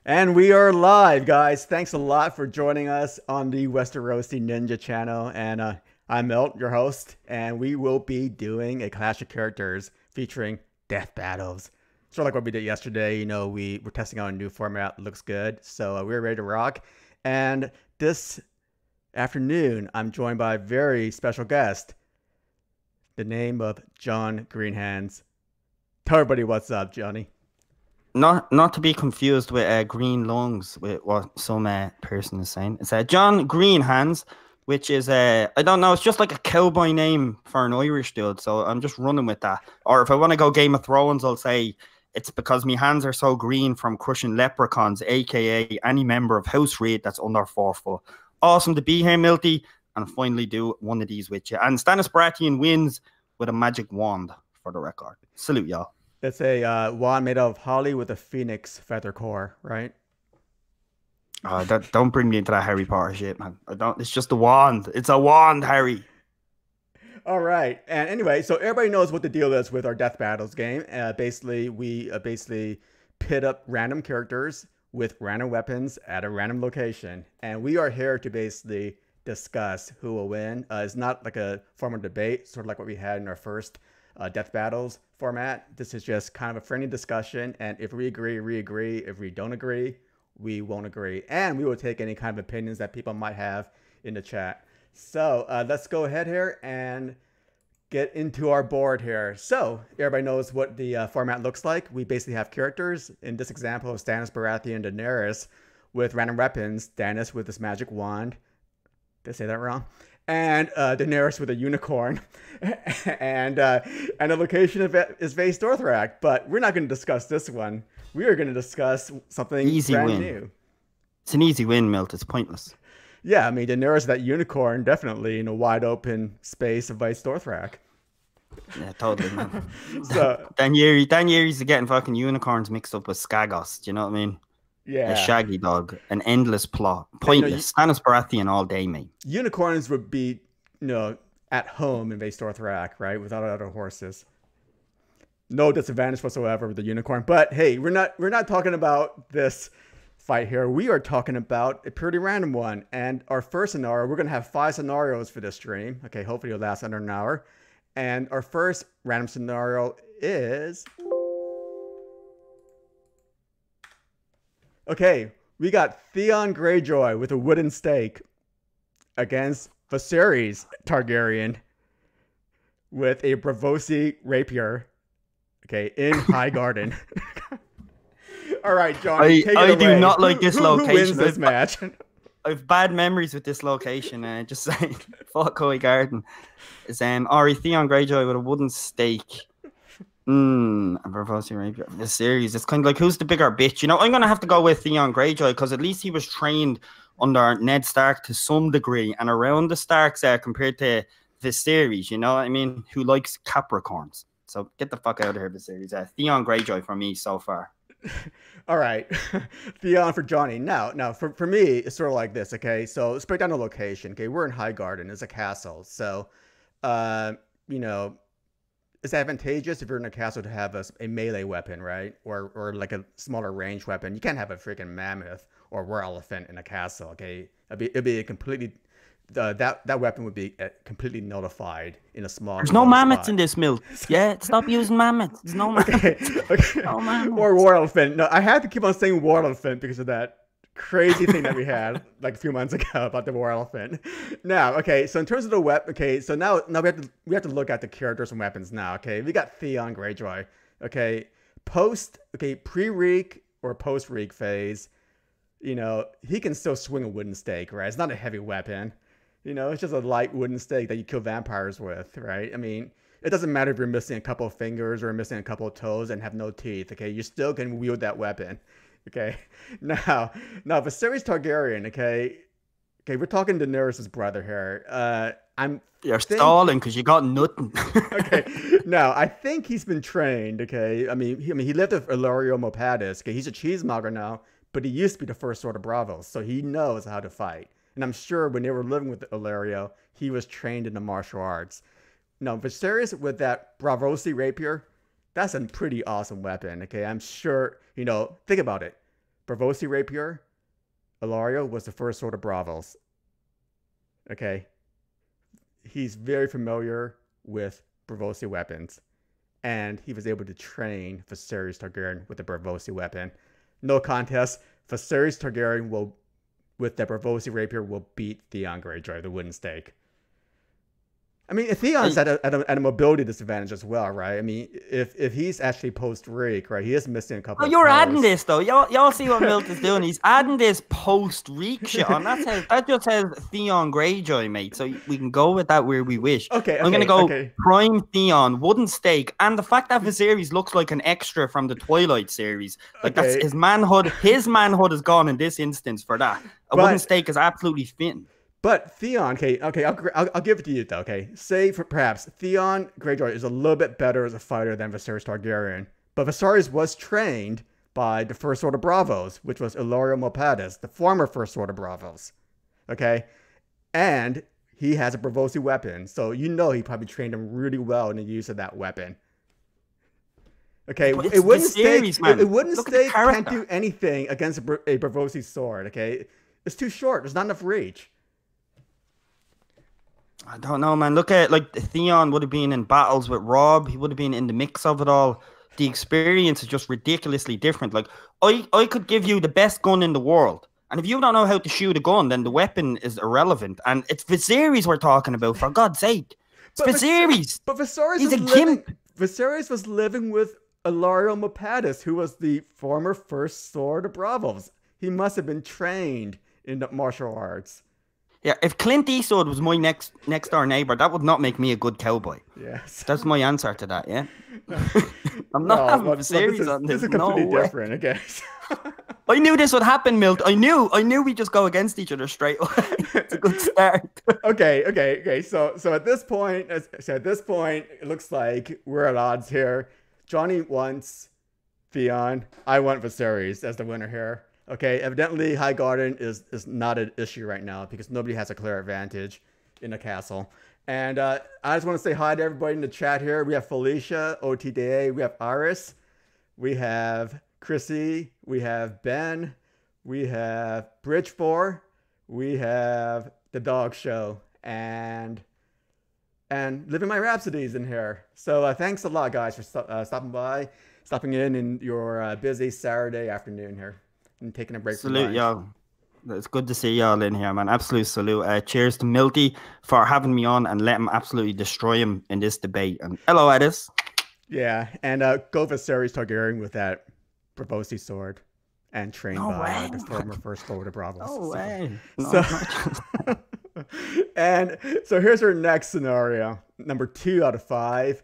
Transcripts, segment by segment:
And we are live, guys. Thanks a lot for joining us on the Westerosi Ninja channel. And I'm Milt, your host, and we will be doing a Clash of Characters featuring death battles. Sort of like what we did yesterday. We're testing out a new format. Looks good. So we're ready to rock. And this afternoon, I'm joined by a very special guest, the name of Jon Greenhands. Tell everybody what's up, Johnny. Not to be confused with green lungs, with what some person is saying. It's Jon Greenhands, which is I don't know, it's just like a cowboy name for an Irish dude, so I'm just running with that. Or if I want to go Game of Thrones, I'll say it's because my hands are so green from crushing leprechauns, aka any member of House Reed that's under 4 foot. Awesome to be here, Milty, and finally do one of these with you. And Stannis Baratheon wins with a magic wand, for the record. Salute, y'all. It's a wand made of holly with a phoenix feather core, right? Don't bring me into that Harry Potter shit, man. I don't. It's just a wand. It's a wand, Harry. All right. And anyway, so everybody knows what the deal is with our Death Battles game. Basically, we pit up random characters with random weapons at a random location, and we are here to basically discuss who will win. It's not like a formal debate, sort of like what we had in our first Death Battles format. This is just kind of a friendly discussion, and if we agree, we agree. If we don't agree, we won't agree, and we will take any kind of opinions that people might have in the chat. So let's go ahead here and get into our board here. So everybody knows what the format looks like. We basically have characters. In this example of Stannis, Baratheon, and Daenerys with random weapons. Stannis with this magic wand. Did I say that wrong? And Daenerys with a unicorn, and the location of it is Vaes Dothrak. But we're not going to discuss this one. We are going to discuss something easy brand win. New. It's an easy win, Milt. It's pointless. Yeah, I mean, Daenerys, that unicorn, definitely in a wide open space of Vaes Dothrak. Yeah, totally, man. So Daenerys is getting fucking unicorns mixed up with Skagos. Do you know what I mean? Yeah. A shaggy dog. An endless plot. Pointless. Stannis Baratheon all day, mate. Unicorns would be, at home in Vaes Dothrak, right? Without other horses. No disadvantage whatsoever with the unicorn. But hey, we're not talking about this fight here. We are talking about a pretty random one. And our first scenario, we're going to have 5 scenarios for this stream. Okay, hopefully it'll last under an hour. And our first random scenario is... Okay, we got Theon Greyjoy with a wooden stake against Viserys Targaryen with a Braavosi rapier. Okay, in Highgarden. All right, John. I do not like this location. Who wins this match? I have bad memories with this location. Just saying, fuck Highgarden. It's Ari Theon Greyjoy with a wooden stake. A Braavosi rapier. The series. It's kind of like, who's the bigger bitch? I'm gonna have to go with Theon Greyjoy because at least he was trained under Ned Stark to some degree and around the Starks compared to Viserys. You know what I mean? Who likes Capricorns? So get the fuck out of here, Viserys. Theon Greyjoy for me so far. All right, Theon for Johnny. Now for me, it's sort of like this. Okay, so let's break down the location. Okay, we're in Highgarden. It's a castle. So, it's advantageous if you're in a castle to have a melee weapon, right? Or like a smaller range weapon. You can't have a freaking mammoth or war elephant in a castle. Okay, it'd be a completely that weapon would be completely nullified in a small. There's no mammoths in this mill. Yeah, stop using mammoths. There's no mammoths. Okay. No mammoths. Or war elephant. No, I had to keep on saying war elephant because of that crazy thing that we had like a few months ago about the war elephant. Now, okay, so in terms of the weapon, okay, so now we have to look at the characters and weapons now. Okay, we got Theon Greyjoy. Okay, pre-reek or post-reek phase. He can still swing a wooden stake, right? It's not a heavy weapon. It's just a light wooden stake that you kill vampires with, right? I mean, it doesn't matter if you're missing a couple of fingers or missing a couple of toes and have no teeth, okay? You still can wield that weapon, okay? Now, Viserys Targaryen, okay, we're talking Daenerys' brother here. You're stalling because you got nothing. Okay, now, I think he's been trained, okay? I mean, he lived with Illyrio Mopatis, okay? He's a cheesemonger now, but he used to be the first Sword of Braavos, so he knows how to fight. And I'm sure when they were living with Illyrio, he was trained in the martial arts. Now, Viserys with that Braavosi rapier, that's a pretty awesome weapon, okay? I'm sure, think about it. Braavosi rapier, Ilario was the first sword of Braavos. Okay. He's very familiar with Braavosi weapons. And he was able to train Viserys Targaryen with the Braavosi weapon. No contest. Viserys Targaryen will, with the Braavosi rapier, will beat Theon Greyjoy, the wooden stake. I mean, Theon's at a mobility disadvantage as well, right? I mean, if he's actually post-Reek, right, he is missing a couple of you're toes. adding this, though. Y'all see what Milt is doing. He's adding this post-Reek shit on. That just says Theon Greyjoy, mate. So we can go with that where we wish. Okay, I'm going to go Prime Theon, wooden stake, and the fact that Viserys looks like an extra from the Twilight series. Like, that's his manhood. His manhood is gone in this instance for that. Wooden stake is absolutely fitting. But Theon, okay, I'll give it to you though, okay? Say perhaps Theon Greyjoy is a little bit better as a fighter than Viserys Targaryen, but Viserys was trained by the First Sword of Braavos, which was Ilario Mormont, the former First Sword of Braavos, okay? And he has a Braavosi weapon, so you know he probably trained him really well in the use of that weapon. Okay, it wouldn't stake can't do anything against a Braavosi sword, okay? It's too short. There's not enough reach. I don't know, man. Look at, like, Theon would have been in battles with Robb. He would have been in the mix of it all. The experience is just ridiculously different. Like, I could give you the best gun in the world. And if you don't know how to shoot a gun, then the weapon is irrelevant. And it's Viserys we're talking about, for God's sake. It's Viserys. But Viserys He's a gimp. Viserys was living with Ilario Mormont, who was the former First Sword of Braavos. He must have been trained in the martial arts. Yeah, if Clint Eastwood was my next door neighbor, that would not make me a good cowboy. Yes. That's my answer to that, yeah? I'm not having a series on this. This is completely different, okay? I knew this would happen, Milt. I knew we just go against each other straight away. It's a good start. Okay. So at this point, it looks like we're at odds here. Johnny wants Theon. I want Viserys as the winner here. Okay, evidently Highgarden is not an issue right now because nobody has a clear advantage in the castle. And I just want to say hi to everybody in the chat here. We have Felicia, OTDA, we have Iris, we have Chrissy, we have Ben, we have Bridge4, we have The Dog Show, and Living My Rhapsodies in here. So thanks a lot, guys, for stopping in your busy Saturday afternoon here. And taking a break. Salute, y'all. It's good to see y'all in here, man. Absolute salute. Cheers to Milty for having me on and let him absolutely destroy him in this debate. And hello, Edis. Yeah, and go Viserys Targaryen with that Braavosi sword and trained by the former First Lord of Braavos. No way. And so here's our next scenario. Number 2 out of 5.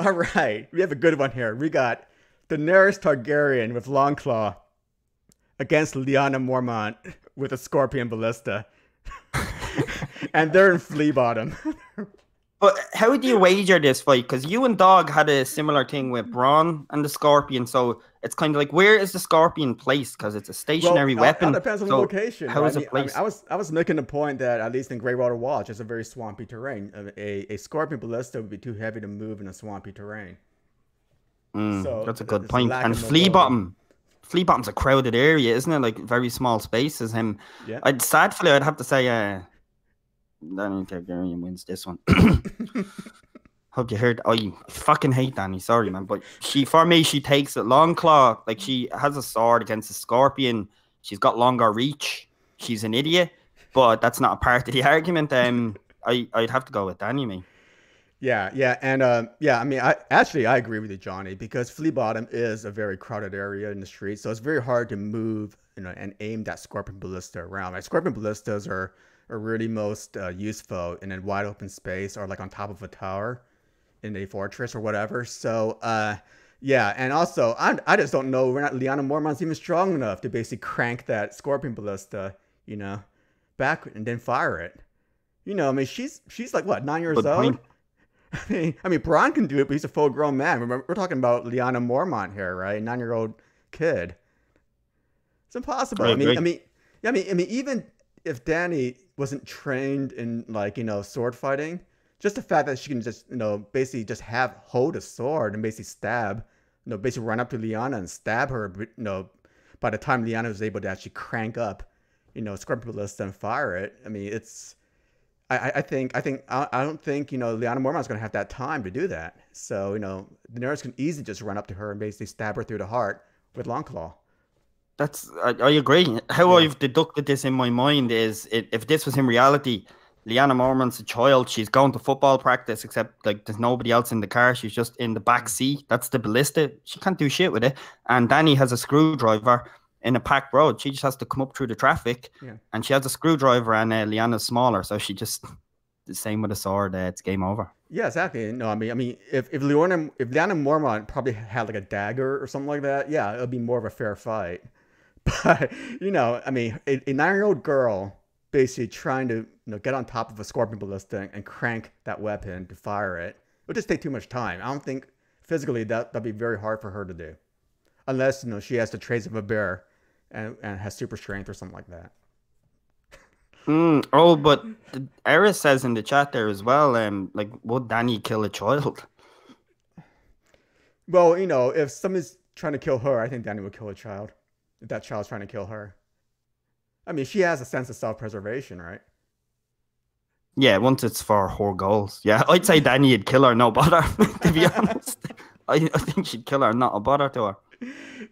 All right, we have a good one here. We got Daenerys Targaryen with Longclaw against Lyanna Mormont with a Scorpion Ballista. And they're in Flea Bottom. But how do you wager this fight? Because you and Dog had a similar thing with Bronn and the Scorpion. So it's kind of like, where is the Scorpion placed? Because it's a stationary weapon. It depends on the location. How is it placed? I was making the point that at least in Greywater Watch, it's a very swampy terrain. A Scorpion Ballista would be too heavy to move in a swampy terrain. So that's a good point. And Flea Bottom's a crowded area, isn't it? Like very small spaces. Yeah. Sadly, I'd have to say Danny Targaryen wins this one. Hope you heard. I fucking hate Danny. Sorry, man, but she takes it. Longclaw, like she has a sword against a Scorpion. She's got longer reach. She's an idiot, but that's not a part of the argument. I'd have to go with Danny, me. Yeah, and I mean, I agree with you, Johnny, because Flea Bottom is a very crowded area in the street, so it's very hard to move, and aim that Scorpion Ballista around. Like Scorpion Ballistas are really most useful in a wide open space or like on top of a tower in a fortress or whatever. So yeah, and also I just don't know Lyanna Mormont's even strong enough to basically crank that Scorpion Ballista, back and then fire it. I mean, she's like what, 9 years old? I mean, Bronn can do it, but he's a full-grown man. Remember, we're talking about Lyanna Mormont here, right? 9-year-old kid. It's impossible. I mean, even if Dany wasn't trained in sword fighting, just the fact that she can just basically just hold a sword and basically stab, basically run up to Lyanna and stab her, by the time Lyanna was able to actually crank up, Scorpion Ballista and fire it, I mean, it's. I don't think Lyanna Mormont's going to have that time to do that. So Daenerys can easily just run up to her and basically stab her through the heart with Longclaw. I agree. How I've deducted this in my mind is if this was in reality, Lyanna Mormont's a child. She's going to football practice, except like there's nobody else in the car. She's just in the back seat. That's the ballista. She can't do shit with it. And Dany has a screwdriver in a packed road. She just has to come up through the traffic, and she has a screwdriver, and Lyanna's smaller, so she just the same with a sword. It's game over. Yeah, exactly. No, I mean, if Lyanna Mormont probably had like a dagger or something like that, yeah, it would be more of a fair fight. But I mean, a 9-year-old girl basically trying to get on top of a Scorpion Ballista and crank that weapon to fire it would just take too much time. I don't think physically that'd be very hard for her to do, unless she has the traits of a bear and has super strength or something like that. Oh, but Eris says in the chat there as well, like, would Dany kill a child? Well, if somebody's trying to kill her, I think Dany would kill a child. If that child's trying to kill her. I mean, she has a sense of self-preservation, right? Yeah, once it's for her goals. Yeah, I'd say Dany would kill her, no bother, to be honest. I think she'd kill her, not a bother to her.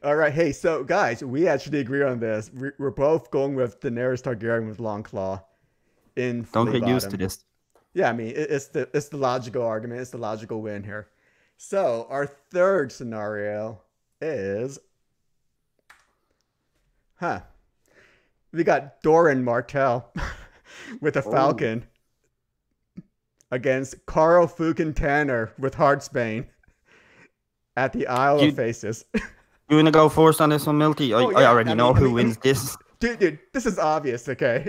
All right, hey, so guys, we actually agree on this. We're both going with Daenerys Targaryen with Longclaw. Don't get used to this. Yeah, I mean, it's the logical argument. It's the logical win here. So our third scenario is, we got Doran Martell with a falcon against Karl Tanner with Heartsbane at the Isle of Faces. You want to go first on this one, Milty? I already know who wins this. Dude, this is obvious, okay?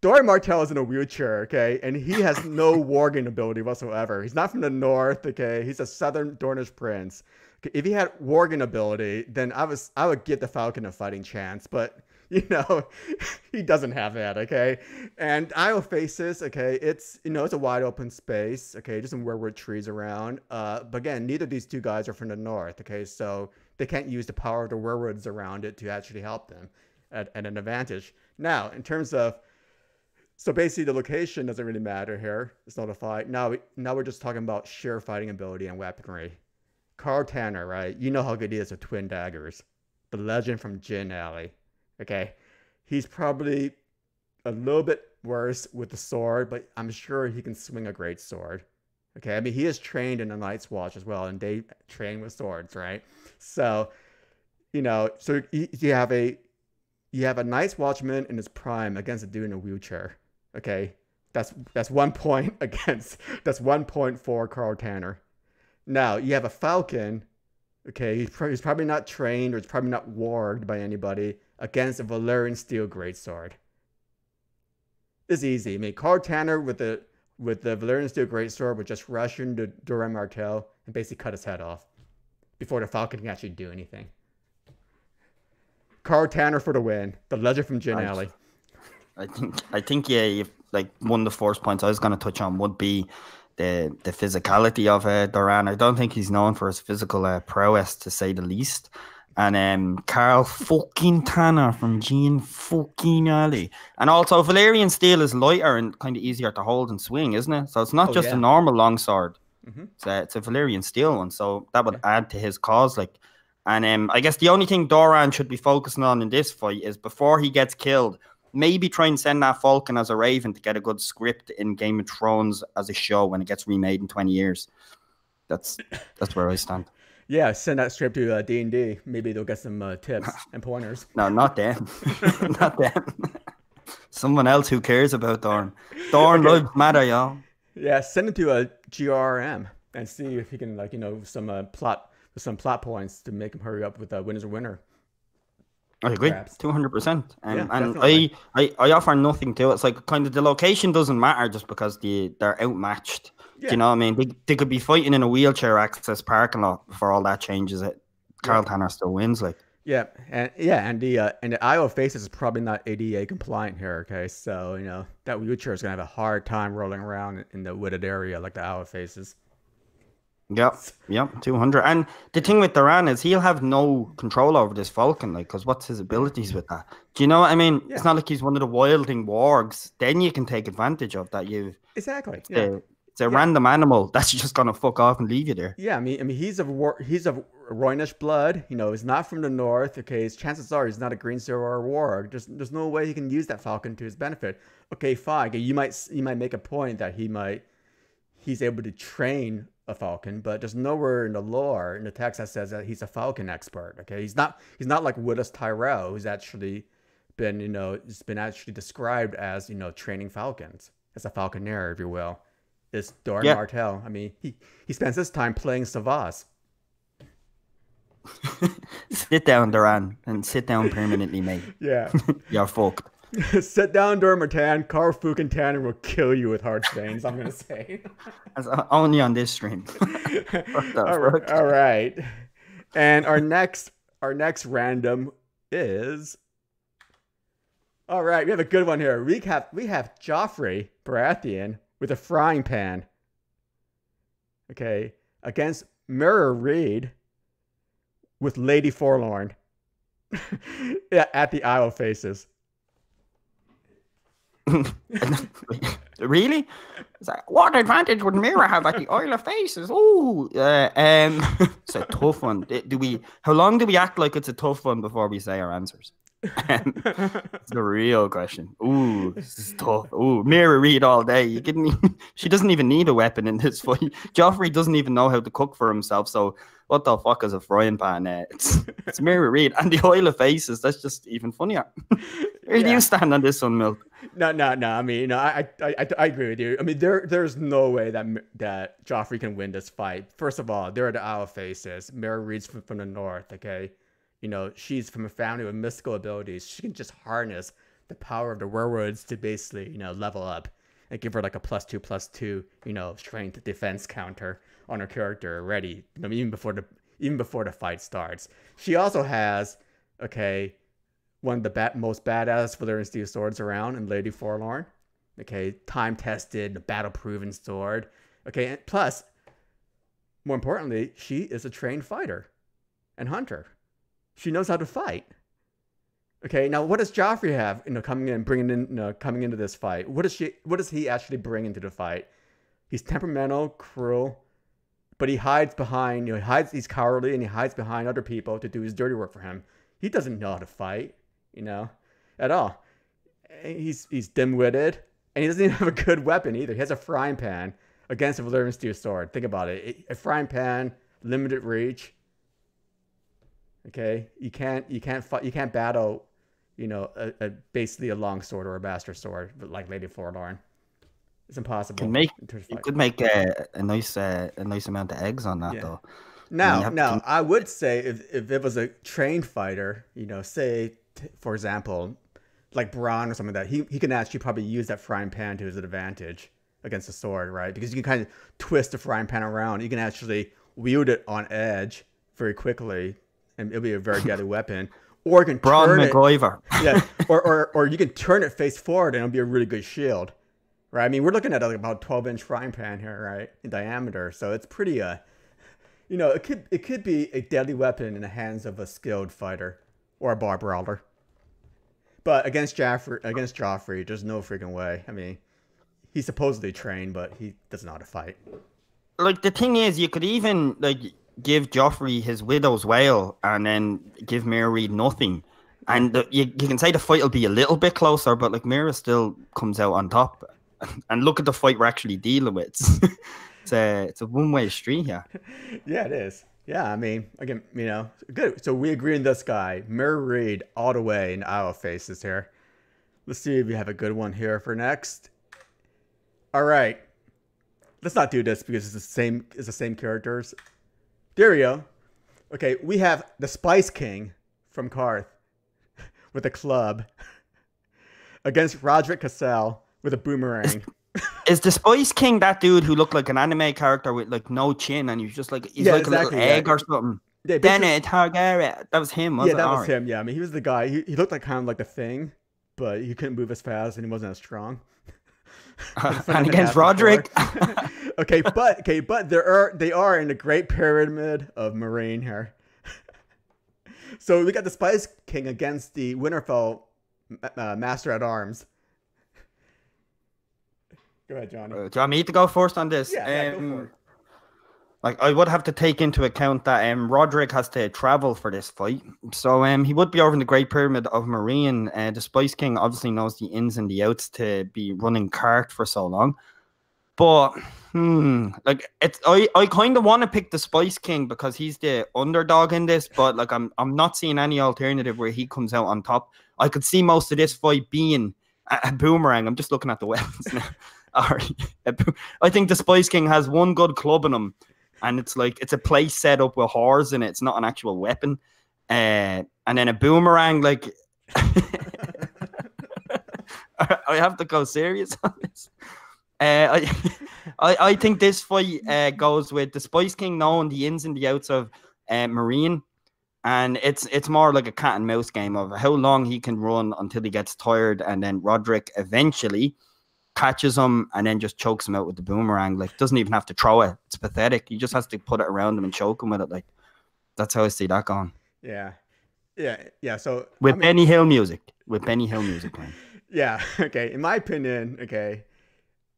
Doran Martell is in a wheelchair, okay? And he has no warging ability whatsoever. He's not from the north, okay? He's a southern Dornish prince. Okay, if he had warging ability, then I would give the falcon a fighting chance, but he doesn't have that, okay? And Isle Faces, okay, it's it's a wide open space, okay, just some weirwood trees around. But again, neither of these two guys are from the north, okay, so they can't use the power of the weirwoods around it to actually help them at an advantage. Now, in terms of, so basically the location doesn't really matter here. It's not a fight. Now we're just talking about sheer fighting ability and weaponry. Karl Tanner, right? You know how good he is with twin daggers. The legend from Gin Alley. Okay, he's probably a little bit worse with the sword, but I'm sure he can swing a great sword. Okay, I mean, he is trained in the Night's Watch as well, and they train with swords, right? So, so you have a Night's Watchman in his prime against a dude in a wheelchair. Okay, that's 1 point against. That's 1 point for Karl Tanner. Now you have a falcon. Okay, he's probably not trained, or he's probably not warged by anybody, against a Valyrian steel greatsword. It's easy. I mean, Karl Tanner with the Valyrian steel greatsword would just rush into Doran Martell and basically cut his head off before the falcon can actually do anything. Karl Tanner for the win. The legend from Gin Alley. I think yeah, like one of the first points I was going to touch on would be the physicality of Doran. I don't think he's known for his physical prowess, to say the least. And Karl fucking Tanner from Gin fucking Alley. And also, Valyrian steel is lighter and kind of easier to hold and swing, isn't it? So it's not just a normal longsword. Mm-hmm. It's a Valyrian steel one. So that would add to his cause. And I guess the only thing Doran should be focusing on in this fight is, before he gets killed, maybe try and send that falcon as a raven to get a good script in Game of Thrones as a show when it gets remade in 20 years. That's where I stand. Yeah, send that script to D&D. Maybe they'll get some tips and pointers. No, not them. Not them. Someone else who cares about Dorn. Dorn lives matter, y'all. Yeah, send it to a GRM and see if he can, some plot points to make him hurry up with Winner's a Winner. I agree, 200%. And I offer nothing to it. It's like, kind of, the location doesn't matter just because they're outmatched. Yeah. Do you know what I mean? They could be fighting in a wheelchair access parking lot before all that changes. Karl Tanner still wins, Yeah, and the Isle of Faces is probably not ADA compliant here. Okay, so that wheelchair is gonna have a hard time rolling around in the wooded area like the Isle of Faces. Yep, 200. And the thing with Duran is he'll have no control over this Falcon, like, because what's his abilities with that? Do you know what I mean? Yeah. It's not like he's one of the wilding wargs. Then you can take advantage of that. Exactly. It's a random animal that's just gonna fuck off and leave you there. Yeah, I mean, he's of Roynish blood. You know, he's not from the north. Okay, his chances are he's not a green zero or a warg. There's no way he can use that Falcon to his benefit. Okay, fine. Okay, you might make a point that he's able to train a Falcon, but there's nowhere in the lore in the text that says that he's a Falcon expert. Okay, he's not like Willis Tyrell, who's actually been it's been actually described as training Falcons, as a Falconer, if you will. Is Doran Martell. I mean, he spends his time playing Savas. Sit down, Duran, and sit down permanently, mate. Yeah. You're fucked. Sit down, Doran Martell. Karl Tanner will kill you with heart stains, I'm going to say. Only on this stream. All right. And our next random is... All right, we have a good one here. We have Joffrey Baratheon with a frying pan. Okay, against Meera Reed with Lady Forlorn. At the Isle of Faces. Really? It's like, what advantage would Meera have at the Isle of Faces? Oh, it's a tough one. How long do we act like it's a tough one before we say our answers? It's the real question. Ooh, this is tough. Ooh, Meera Reed all day. She doesn't even need a weapon in this fight. Joffrey doesn't even know how to cook for himself. So what the fuck is a frying pan? It's Meera Reed and the Isle of Faces. That's just even funnier. Where do you stand on this one, Milt? No. I mean, I agree with you. I mean, there's no way that Joffrey can win this fight. First of all, they're the Isle of Faces. Meera Reed's from the north. Okay. She's from a family with mystical abilities. She can just harness the power of the werewolves to basically, level up and give her like a +2/+2, strength defense counter on her character already, even before the fight starts. She also has, one of the most badass Valyrian steel swords around in Lady Forlorn. Okay, time-tested, battle-proven sword. Okay, and plus, more importantly, she is a trained fighter and hunter. She knows how to fight. Okay, now what does Joffrey have? Coming into this fight. What does he actually bring into the fight? He's temperamental, cruel, but he hides behind. He's cowardly and he hides behind other people to do his dirty work for him. He doesn't know how to fight, at all. He's dim-witted, and he doesn't even have a good weapon either. He has a frying pan against a Valyrian steel sword. Think about it. A frying pan, limited reach. Okay, you can't battle, basically a long sword or a bastard sword like Lady Forlorn. It's impossible. You could make a nice amount of eggs on that though. Now, I would say if it was a trained fighter, say for example, like Bronn or something like that, he can actually probably use that frying pan to his advantage against the sword, right? Because you can kind of twist the frying pan around. You can actually wield it on edge very quickly. And it'll be a very deadly weapon. Or you can turn it. Yeah. Or you can turn it face forward and it'll be a really good shield. Right? I mean, we're looking at about 12-inch frying pan here, right? In diameter. So it's pretty it could be a deadly weapon in the hands of a skilled fighter or a bar brawler. But against Joffrey, there's no freaking way. I mean, he's supposedly trained, but he doesn't know how to fight. Like the thing is, you could even give Joffrey his widow's wail and then give Meera Reed nothing. And you can say the fight will be a little bit closer, but Meera still comes out on top. And look at the fight we're actually dealing with. It's a one-way street here. Yeah, it is. Yeah, I mean, again, good. So we agree on this guy. Meera Reed all the way in Isle of Faces here. Let's see if we have a good one here for next. All right. Let's not do this because it's the same characters. There we go. Okay, we have the Spice King from Karth with a club against Rodrick Cassel with a boomerang. Is the Spice King that dude who looked like an anime character with no chin and he's just a little egg or something? Yeah, Daenerys Targaryen. That was him, wasn't it? Yeah, that was him. Yeah, I mean, he was the guy. He looked like kind of like the Thing, but he couldn't move as fast and he wasn't as strong. And against Rodrick. but they are in the Great Pyramid of Meereen here. So we got the Spice King against the Winterfell Master at Arms. Go ahead, Johnny. Do you want me to go first on this? Yeah, go for it. Like, I would have to take into account that Rodrick has to travel for this fight. So he would be over in the Great Pyramid of Meereen. The Spice King obviously knows the ins and the outs to be running cart for so long. But like I kind of want to pick the Spice King because he's the underdog in this, but like I'm not seeing any alternative where he comes out on top. I could see most of this fight being a boomerang. I'm just looking at the weapons now. I think the Spice King has one good club in him. And it's a place set up with whores in it. It's not an actual weapon. And then a boomerang, like I have to go serious on this. I think this fight goes with the Spice King knowing the ins and the outs of Meereen. And it's more like a cat and mouse game of how long he can run until he gets tired. And then Rodrick eventually catches him and then just chokes him out with the boomerang. Like, doesn't even have to throw it. It's pathetic. He just has to put it around him and choke him with it. Like, that's how I see that going. Yeah. So with Benny Hill music. Man. Yeah. Okay. In my opinion, okay,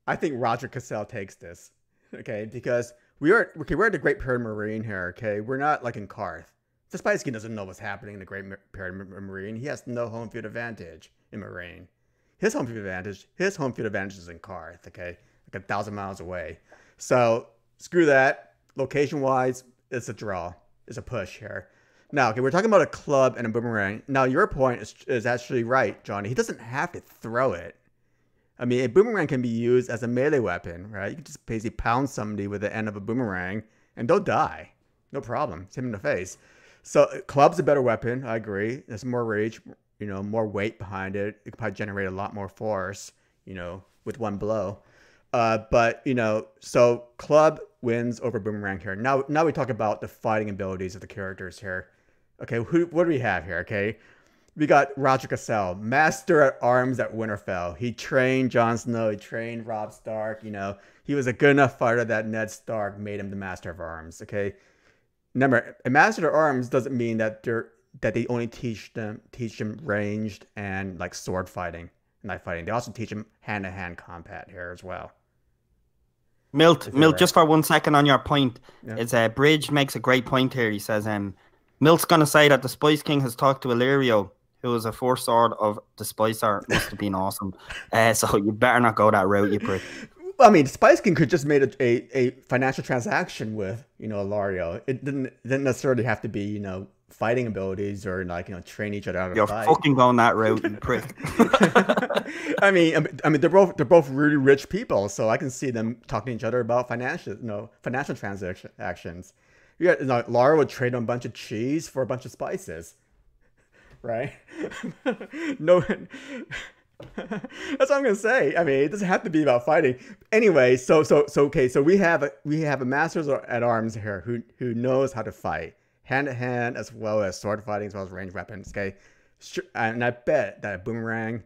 I think Rodrick Cassel takes this. Okay, because we're at the Great Pyramid of Meereen here. Okay, we're not like in Karth. The Spice King doesn't know what's happening in the Great Pyramid of Meereen. He has no home field advantage in Meereen. His home field advantage is in Karth, okay? Like 1,000 miles away. So screw that. Location-wise, it's a draw. It's a push here. Now, okay, we're talking about a club and a boomerang. Now, your point is actually right, Johnny. He doesn't have to throw it. I mean, a boomerang can be used as a melee weapon, right? You can just basically pound somebody with the end of a boomerang, and they'll die. No problem. It's him in the face. So club's a better weapon. I agree. There's more reach. More weight behind it. It could probably generate a lot more force, with one blow. But so club wins over boomerang here. Now we talk about the fighting abilities of the characters here. Okay, what do we have here? Okay, we got Rodrick Cassel, Master at Arms at Winterfell. He trained Jon Snow. He trained Robb Stark. He was a good enough fighter that Ned Stark made him the Master of Arms. Okay, remember, a Master at Arms doesn't mean that they only teach them ranged and like sword fighting, knife fighting. They also teach them hand-to-hand combat here as well. Milt, just for 1 second on your point, Bridge makes a great point here. He says, Milt's going to say that the Spice King has talked to Illyrio, who was a first sword of the Spicer. Must have been awesome. So you better not go that route, you prick. Well, I mean, Spice King could just made a financial transaction with, Illyrio. It didn't necessarily have to be, fighting abilities or train each other out of You're fight. Fucking going that route, you prick. I mean, they're both really rich people, so I can see them talking to each other about financial transactions. You got Lara would trade on a bunch of cheese for a bunch of spices, right? No, that's what I'm gonna say. I mean, it doesn't have to be about fighting. Anyway, so we have a Master at Arms here who knows how to fight. Hand-to-hand, as well as sword fighting, as well as ranged weapons, okay? And I bet that a boomerang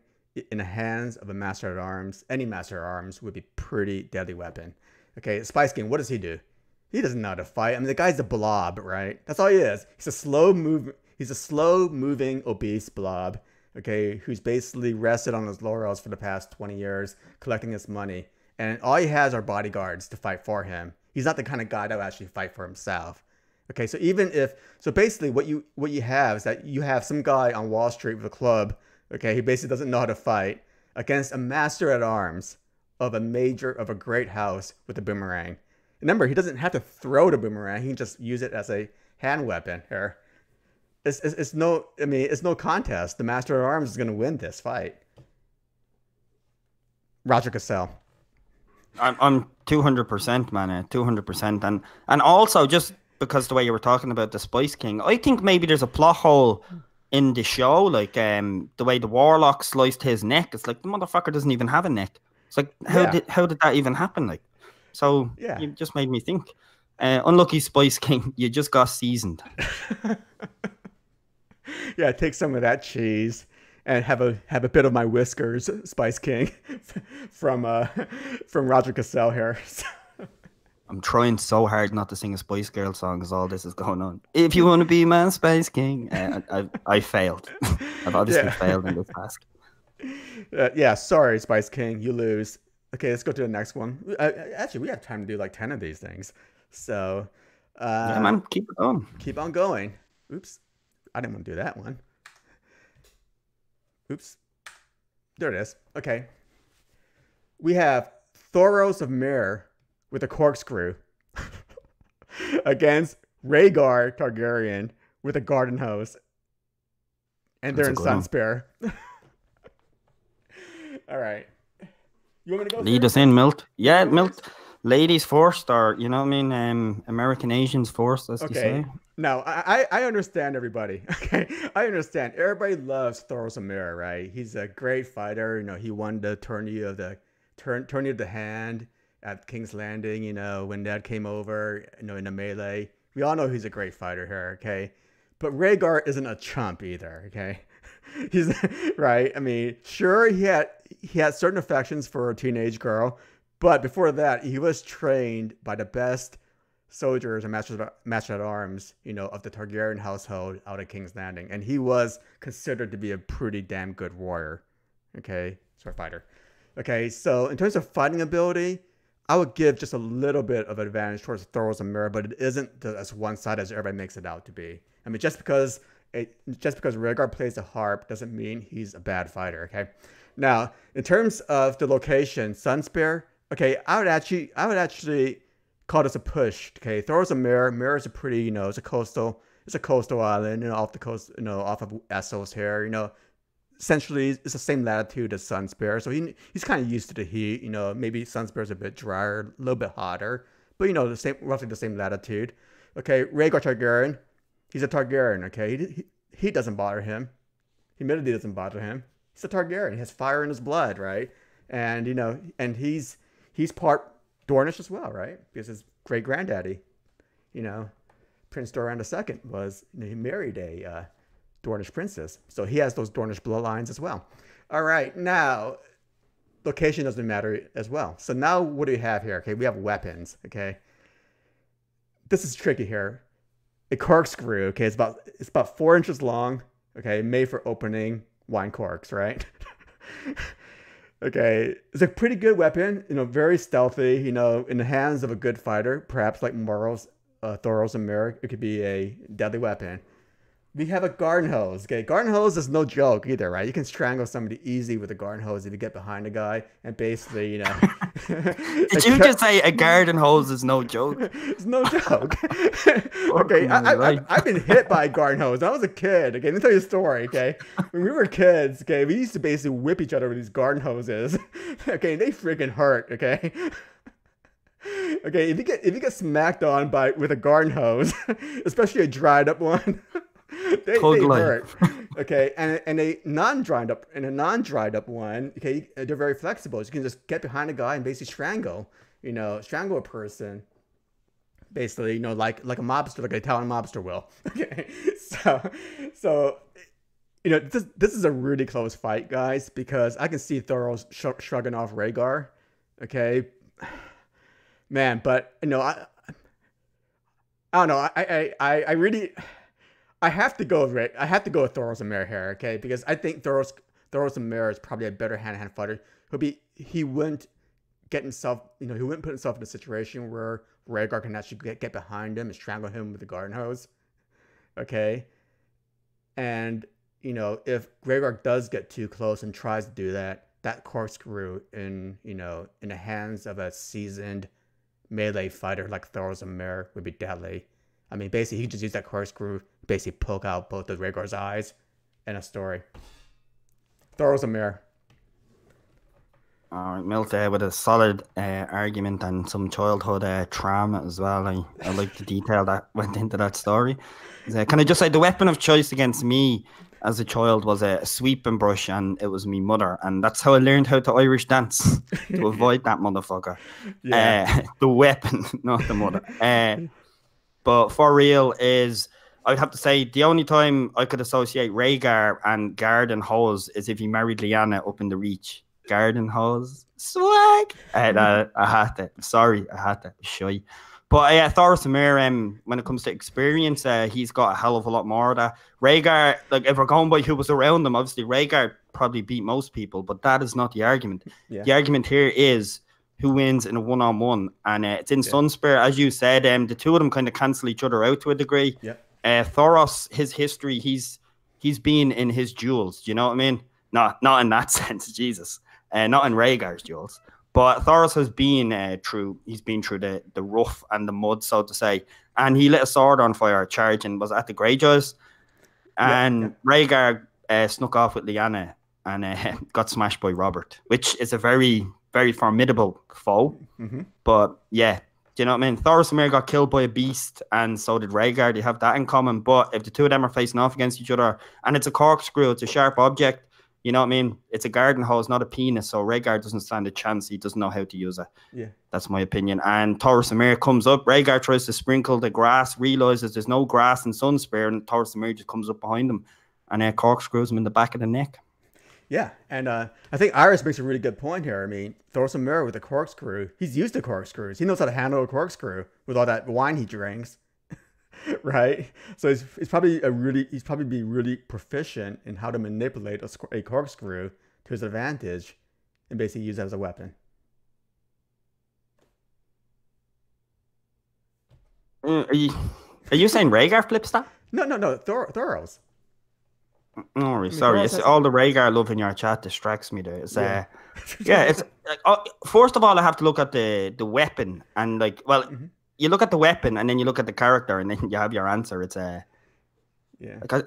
in the hands of a Master at Arms, any Master at Arms, would be pretty deadly weapon. Okay, Spice King, what does he do? He doesn't know how to fight. I mean, the guy's a blob, right? That's all he is. He's a slow-moving, obese blob, okay, who's basically rested on his laurels for the past 20 years, collecting his money. And all he has are bodyguards to fight for him. He's not the kind of guy that will actually fight for himself. Okay, so basically what you have is that you have some guy on Wall Street with a club, okay, he basically doesn't know how to fight, against a Master at Arms of a great house with a boomerang. Remember, he doesn't have to throw the boomerang, he can just use it as a hand weapon here. It's no contest. The Master at Arms is gonna win this fight. Rodrick Cassel. I'm 200%, man, 200%. And also just because the way you were talking about the Spice King, I think maybe there's a plot hole in the show, like the way the Warlock sliced his neck. It's like the motherfucker doesn't even have a neck. It's like how did that even happen? Like, so you just made me think. Unlucky Spice King, you just got seasoned. Yeah, take some of that cheese and have a bit of my whiskers, Spice King, from Rodrick Cassel here. I'm trying so hard not to sing a Spice Girl song as all this is going on. If you want to be my Spice King, I failed. I've obviously failed in this task. Yeah, sorry, Spice King, you lose. Okay, let's go to the next one. Actually, we have time to do like 10 of these things. So, yeah, man, keep it on. Keep on going. Oops, I didn't want to do that one. Oops, there it is. Okay, we have Thoros of Myr with a corkscrew against Rhaegar Targaryen with a garden hose, and they're in Sunspear. All right. You want me to go lead first? us in, Milt? Yeah, Milt. Ladies first, or you know what I mean? American Asians first, as you say. Now, I understand everybody. Okay, I understand. Everybody loves Thoros of Myr, right? He's a great fighter. You know, he won the tourney of the hand at King's Landing. You know, when Ned came over. You know, in the melee. We all know he's a great fighter here. Okay, but Rhaegar isn't a chump either. Okay. He's right. I mean, sure, he had certain affections for a teenage girl, but before that, he was trained by the best soldiers and masters at arms, you know, of the Targaryen household out at King's Landing, and he was considered to be a pretty damn good warrior. Okay, sword fighter. Okay, so in terms of fighting ability, I would give just a little bit of advantage towards Thoros of Myr, but it isn't as one-sided as everybody makes it out to be. I mean, just because Rhaegar plays the harp doesn't mean he's a bad fighter. Okay, now in terms of the location, Sunspear. Okay, I would actually call this a push. Okay, Thoros of Myr. Myr is a pretty, you know, it's a coastal island, you know, off the coast, you know, off of Essos here. You know, essentially it's the same latitude as Sunspear, so he's kind of used to the heat. You know, maybe Sunspear's a bit drier, a little bit hotter, but you know, roughly the same latitude. Okay, Rhaegar Targaryen. He's a Targaryen, okay? He doesn't bother him. Humidity doesn't bother him. He's a Targaryen. He has fire in his blood, right? And, you know, and he's part Dornish as well, right? Because his great-granddaddy, you know, Prince Doran II was, you know, he married a Dornish princess. So he has those Dornish bloodlines as well. All right, now, location doesn't matter as well. So now what do we have here? Okay, we have weapons, okay? This is tricky here. A corkscrew, okay, it's about 4 inches long, okay, made for opening wine corks, right? Okay, it's a pretty good weapon, you know, very stealthy, you know, in the hands of a good fighter, perhaps like Thoros of Myr, it could be a deadly weapon. We have a garden hose. Okay, garden hose is no joke either, right? You can strangle somebody easy with a garden hose if you get behind a guy and basically, you know. Did you just say a garden hose is no joke? It's no joke. Okay, I've been hit by a garden hose. When I was a kid. Okay, let me tell you a story. Okay, when we were kids, okay, we used to basically whip each other with these garden hoses. Okay, they freaking hurt. Okay. Okay, if you get smacked on with a garden hose, especially a dried up one. They hurt. Okay, and a non-dried up one, okay, they're very flexible. So you can just get behind a guy and basically strangle a person, basically, you know, like a mobster, like an Italian mobster will. Okay, so you know, this is a really close fight, guys, because I can see Thoros shrugging off Rhaegar. Okay, man, but you know, I don't know. I really. I have to go with Thoros of Myr here, okay? Because I think Thoros of Myr is probably a better hand-to-hand fighter. He wouldn't put himself in a situation where Rhaegar can actually get behind him and strangle him with a garden hose, okay? And you know, if Rhaegar does get too close and tries to do that, that corkscrew in the hands of a seasoned melee fighter like Thoros of Myr would be deadly. I mean, basically, he could just use that corkscrew, basically poke out both of Rhaegar's eyes, and a story. Thoros of Myr. All right, Milt, with a solid argument and some childhood trauma as well. I like the detail that went into that story. Can I just say, the weapon of choice against me as a child was a sweeping brush, and it was me mother, and that's how I learned how to Irish dance, to avoid that motherfucker. Yeah. The weapon, not the mother. But for real is I'd have to say the only time I could associate Rhaegar and Garden Hose is if he married Lyanna up in the Reach. Garden Hose, swag. I had to. Sorry, I had to. Shy. But Thoros and Meera, when it comes to experience, he's got a hell of a lot more of that. Rhaegar, like if we're going by who was around him, obviously Rhaegar probably beat most people, but that is not the argument. Yeah. The argument here is who wins in a one-on-one, and it's in Sunspear, as you said. The two of them kind of cancel each other out to a degree. Yeah. Thoros, his history, he's been in his duels. Do you know what I mean? Not in that sense, Jesus. Not in Rhaegar's duels. But Thoros has been through. He's been through the rough and the mud, so to say. And he lit a sword on fire, charging was at the Greyjoys, and Rhaegar snuck off with Lyanna and got smashed by Robert, which is a very, very formidable foe. Mm-hmm. But yeah, do you know what I mean? Thoros and Meera got killed by a beast, and so did Rhaegar. They have that in common. But if the two of them are facing off against each other, and it's a corkscrew, it's a sharp object. You know what I mean? It's a garden hose, not a penis. So Rhaegar doesn't stand a chance. He doesn't know how to use it. Yeah, that's my opinion. And Thoros and Meera comes up. Rhaegar tries to sprinkle the grass, realizes there's no grass in Sunspear, and Thoros and Meera just comes up behind him and corkscrews him in the back of the neck. Yeah, and I think Iris makes a really good point here. I mean, Thoros and Meera with a corkscrew, he's used to corkscrews. He knows how to handle a corkscrew with all that wine he drinks. Right, so he's probably be really proficient in how to manipulate a corkscrew to his advantage, and basically use it as a weapon. Are you saying Rhaegar flips that? No, Thoros. Oh, sorry. It's all the Rhaegar love in your chat distracts me there. It's it's first of all, I have to look at the weapon and you look at the weapon and then you look at the character and then you have your answer. It's like,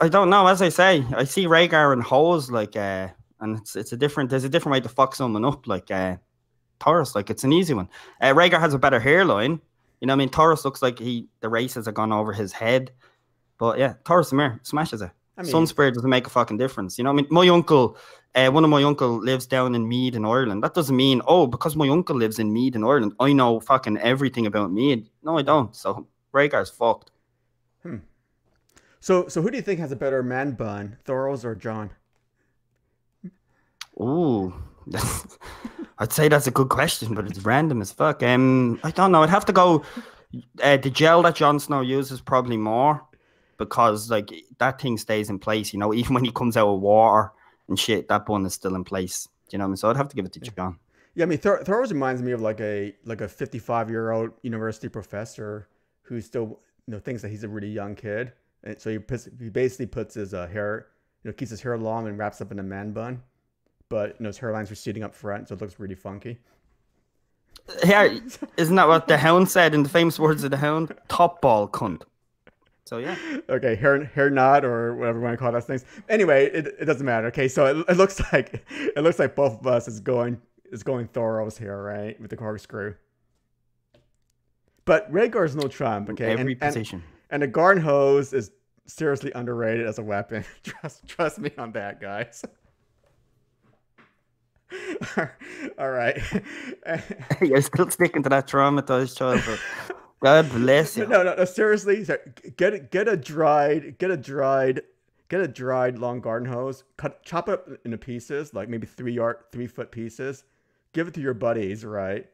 I don't know. As I say, I see Rhaegar and Hose and there's a different way to fuck someone up. Thoros, it's an easy one. Rhaegar has a better hairline. You know what I mean? Thoros looks like the races have gone over his head. But yeah, Thoros and Meera smashes it. I mean, Sunspear doesn't make a fucking difference. You know what I mean? My uncle, one of my uncle lives down in Meath in Ireland. That doesn't mean, because my uncle lives in Meath in Ireland, I know fucking everything about Meath. No, I don't. So Rhaegar's fucked. So who do you think has a better man bun, Thoros or Jon? Ooh, I'd say that's a good question, but it's random as fuck. I don't know. I'd have to go. The gel that Jon Snow uses probably more. Because that thing stays in place, you know, even when he comes out of water and shit, that bun is still in place. Do you know what I mean? So I'd have to give it to Jon. Yeah, I mean, Thoros reminds me of like a 55-year-old university professor who still thinks that he's a really young kid, and so he basically puts his hair, keeps his hair long and wraps up in a man bun, but his hairline's receding up front, so it looks really funky. Yeah, isn't that what the Hound said in the famous words of the Hound? Top ball cunt. So yeah. Okay, hair knot or whatever you want to call those things. Anyway, it doesn't matter. Okay, so it looks like both of us is going Thoros here, right, with the corkscrew. But Rhaegar is no Trump. Okay, every position. And the garden hose is seriously underrated as a weapon. Trust me on that, guys. All right. You're still sticking to that traumatized childhood. God bless you. No. Seriously, get a dried long garden hose. Chop it up into pieces, like maybe 3-foot pieces. Give it to your buddies, right?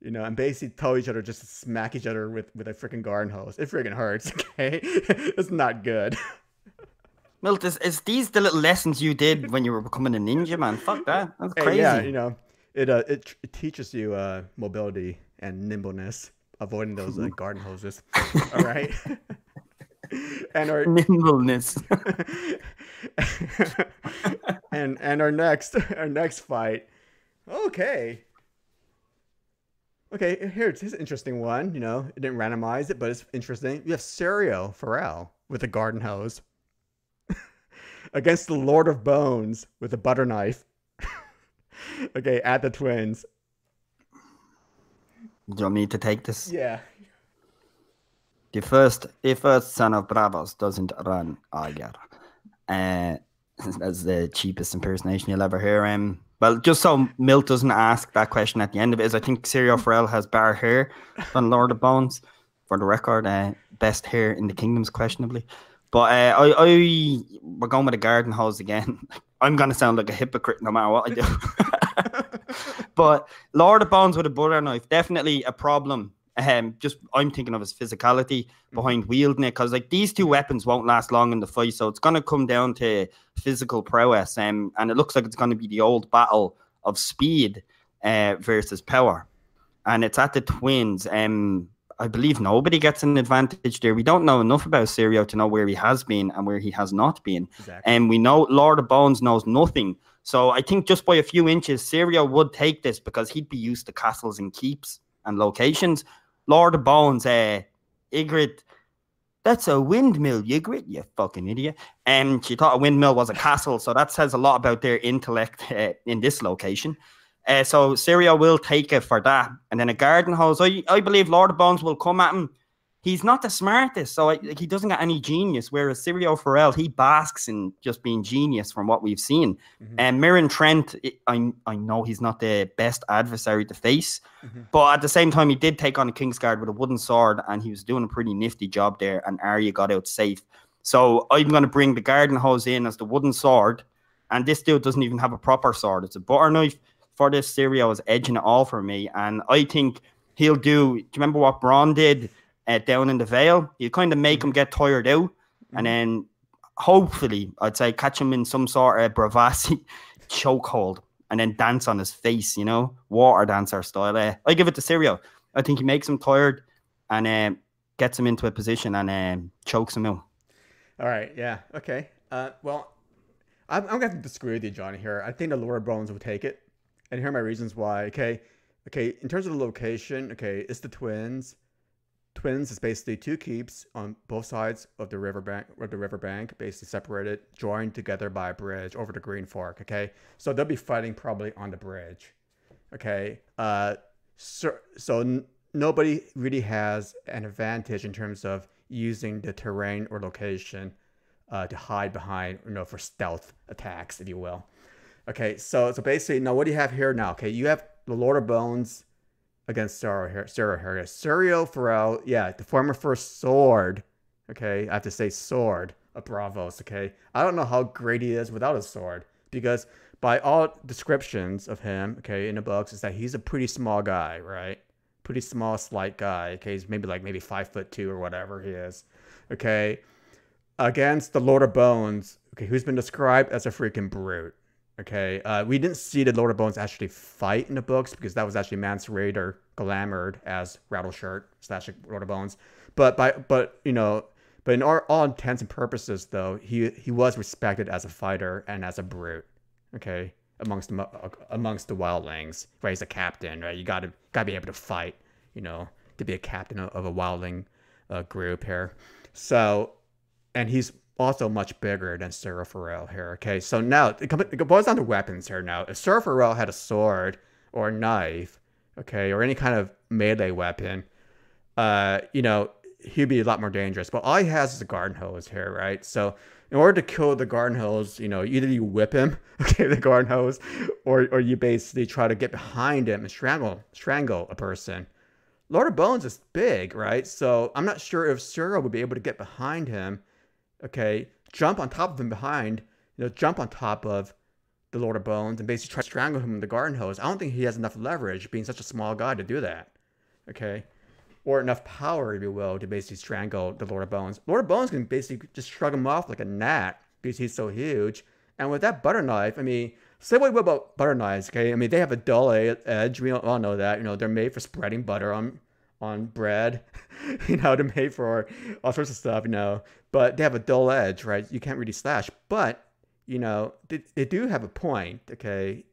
And basically tell each other just to smack each other with a freaking garden hose. It freaking hurts. Okay, it's not good. Milt, is these the little lessons you did when you were becoming a ninja, man? Fuck that. That's crazy. Yeah, it teaches you mobility and nimbleness. Avoiding those garden hoses. All right. And our nimbleness. and our next fight. Okay, here's an interesting one. It didn't randomize it, but it's interesting. You have Syrio Farrell with a garden hose against the Lord of Bones with a butter knife. Okay, at the twins. Do you want me to take this? Yeah. The first son of Bravos doesn't run either. That's the cheapest impersonation you'll ever hear. Well, just so Milt doesn't ask that question at the end of it, is I think Syrio Farrell has better hair than Lord of Bones. For the record, best hair in the kingdoms, questionably. But we're going with the garden hose again. I'm going to sound like a hypocrite no matter what I do. But Lord of Bones with a butter knife, definitely a problem. Just I'm thinking of his physicality behind wielding it, because like these two weapons won't last long in the fight, so it's going to come down to physical prowess. And it looks like it's going to be the old battle of speed versus power, and it's at the twins. I believe nobody gets an advantage there. We don't know enough about Syrio to know where he has been and where he has not been. Exactly. And we know Lord of Bones knows nothing. So I think just by a few inches, Syrio would take this because he'd be used to castles and keeps and locations. Lord of Bones, Ygritte, that's a windmill, Ygritte, you fucking idiot. And she thought a windmill was a castle, so that says a lot about their intellect in this location. So Syrio will take it for that. And then a garden hose, I believe Lord of Bones will come at him. He's not the smartest, so he doesn't got any genius, whereas Syrio Forel, he basks in just being genius from what we've seen. And Mirren Trent, I know he's not the best adversary to face, but at the same time, he did take on a Kingsguard with a wooden sword, and he was doing a pretty nifty job there, and Arya got out safe. So I'm going to bring the garden hose in as the wooden sword, and this dude doesn't even have a proper sword. It's a butter knife. For this, Syrio is edging it all for me, and I think he'll do you remember what Bronn did down in the Vale? You kind of make him get tired out, and then hopefully, I'd say, catch him in some sort of Bravasi chokehold, and then dance on his face, water dancer style. I give it to Syrio. I think he makes him tired and gets him into a position and chokes him out. All right, yeah, okay. Well, I'm going to have to disagree with you, Johnny, here. I think the Lord of Bones will take it. And here are my reasons why. Okay. In terms of the location, it's the twins. Twins is basically two keeps on both sides of the riverbank, basically separated, joined together by a bridge over the Green Fork. Okay, so they'll be fighting probably on the bridge. Okay, so nobody really has an advantage in terms of using the terrain or location to hide behind, for stealth attacks, if you will. Okay, so basically, now what do you have here now? Okay, you have the Lord of Bones against Syrio here. Syrio Forel, yeah, the former first sword. Okay, I have to say sword of Braavos. Okay, I don't know how great he is without a sword, because by all descriptions of him, okay, in the books, is that he's a pretty small guy, right? Pretty small, slight guy. Okay, he's maybe 5'2" or whatever he is. Okay, against the Lord of Bones, okay, who's been described as a freaking brute. Okay, we didn't see the Lord of Bones actually fight in the books because that was actually Mance Rayder glamored as Rattleshirt / Lord of Bones. But in all intents and purposes, though, he was respected as a fighter and as a brute. Okay, amongst the wildlings, right? He's a captain, right? You gotta be able to fight, to be a captain of a wildling group here. So, and he's also much bigger than Syrio Forel here. Okay, so now it boils down to weapons here. Now, if Syrio Forel had a sword or a knife, okay, or any kind of melee weapon, he'd be a lot more dangerous. But all he has is a garden hose here, right? So in order to kill the garden hose, either you whip him, okay, the garden hose, or you basically try to get behind him and strangle a person. Lord of Bones is big, right? So I'm not sure if Syrio would be able to get behind him. Okay, jump on top of him behind, jump on top of the Lord of Bones and basically try to strangle him with the garden hose. I don't think he has enough leverage, being such a small guy, to do that. Okay, or enough power, if you will, to basically strangle the Lord of Bones. Lord of Bones can basically just shrug him off like a gnat because he's so huge. And with that butter knife, say what about butter knives, okay? They have a dull edge. We all know that. They're made for spreading butter on bread. They're made for all sorts of stuff, but they have a dull edge, right? You can't really slash, but they do have a point, okay?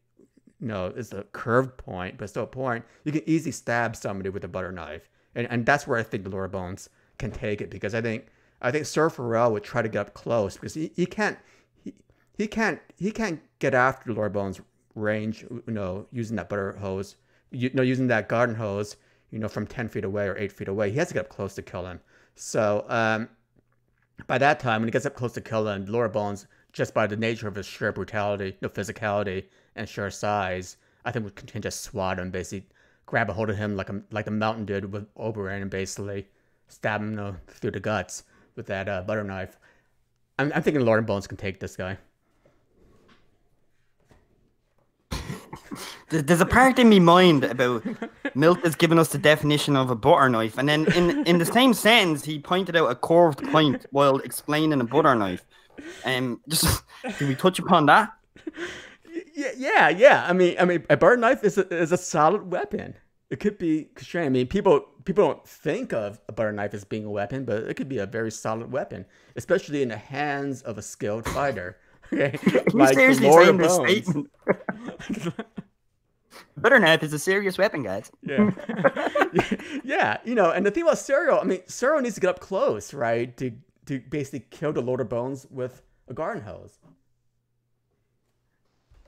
It's a curved point, but still a point. You can easily stab somebody with a butter knife, and that's where I think the Lord of Bones can take it, because I think Syrio Forel would try to get up close because he can't get after the Lord of Bones range, using that butter hose, using that garden hose, from 10 feet away or 8 feet away. He has to get up close to kill him. So by that time, when he gets up close to kill him, Lord of Bones, just by the nature of his sheer brutality, physicality, and sheer size, I think we can just swat him, basically grab a hold of him like the Mountain did with Oberyn, and basically stab him through the guts with that butter knife. I'm thinking Lord of Bones can take this guy. There's a part in my mind about Milt is giving us the definition of a butter knife, and then in the same sentence he pointed out a curved point while explaining a butter knife. Just can we touch upon that? Yeah. I mean, a butter knife is a solid weapon. It could be constrained. I mean, people don't think of a butter knife as being a weapon, but it could be a very solid weapon, especially in the hands of a skilled fighter. Okay, like seriously saying this statement. Butter knife is a serious weapon, guys. Yeah. Yeah, and the thing about Serial, I mean, Serial needs to get up close, right, to basically kill the Lord of Bones with a garden hose.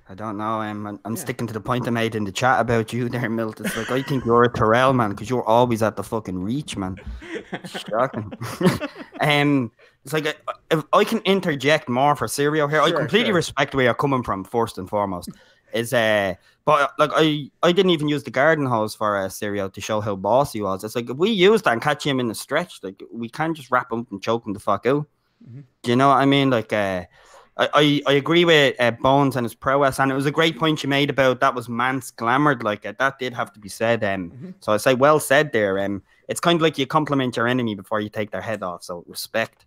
I don't know. I'm sticking to the point I made in the chat about you there, Milt. It's like, I think you're a Tyrell, man, because you're always at the fucking reach, man. It's shocking. It's like, if I can interject more for Serial here, sure, I completely respect where you're coming from, first and foremost. But like I didn't even use the garden hose for Serial to show how boss he was. It's like, if we use that and catch him in the stretch, like, we can't just wrap him up and choke him the fuck out. Mm-hmm. Do you know what I mean? Like, I agree with Bones and his prowess, and it was a great point you made about that was Mance glamoured. Like, that did have to be said. So I say, well said there. It's kind of like you compliment your enemy before you take their head off. So respect.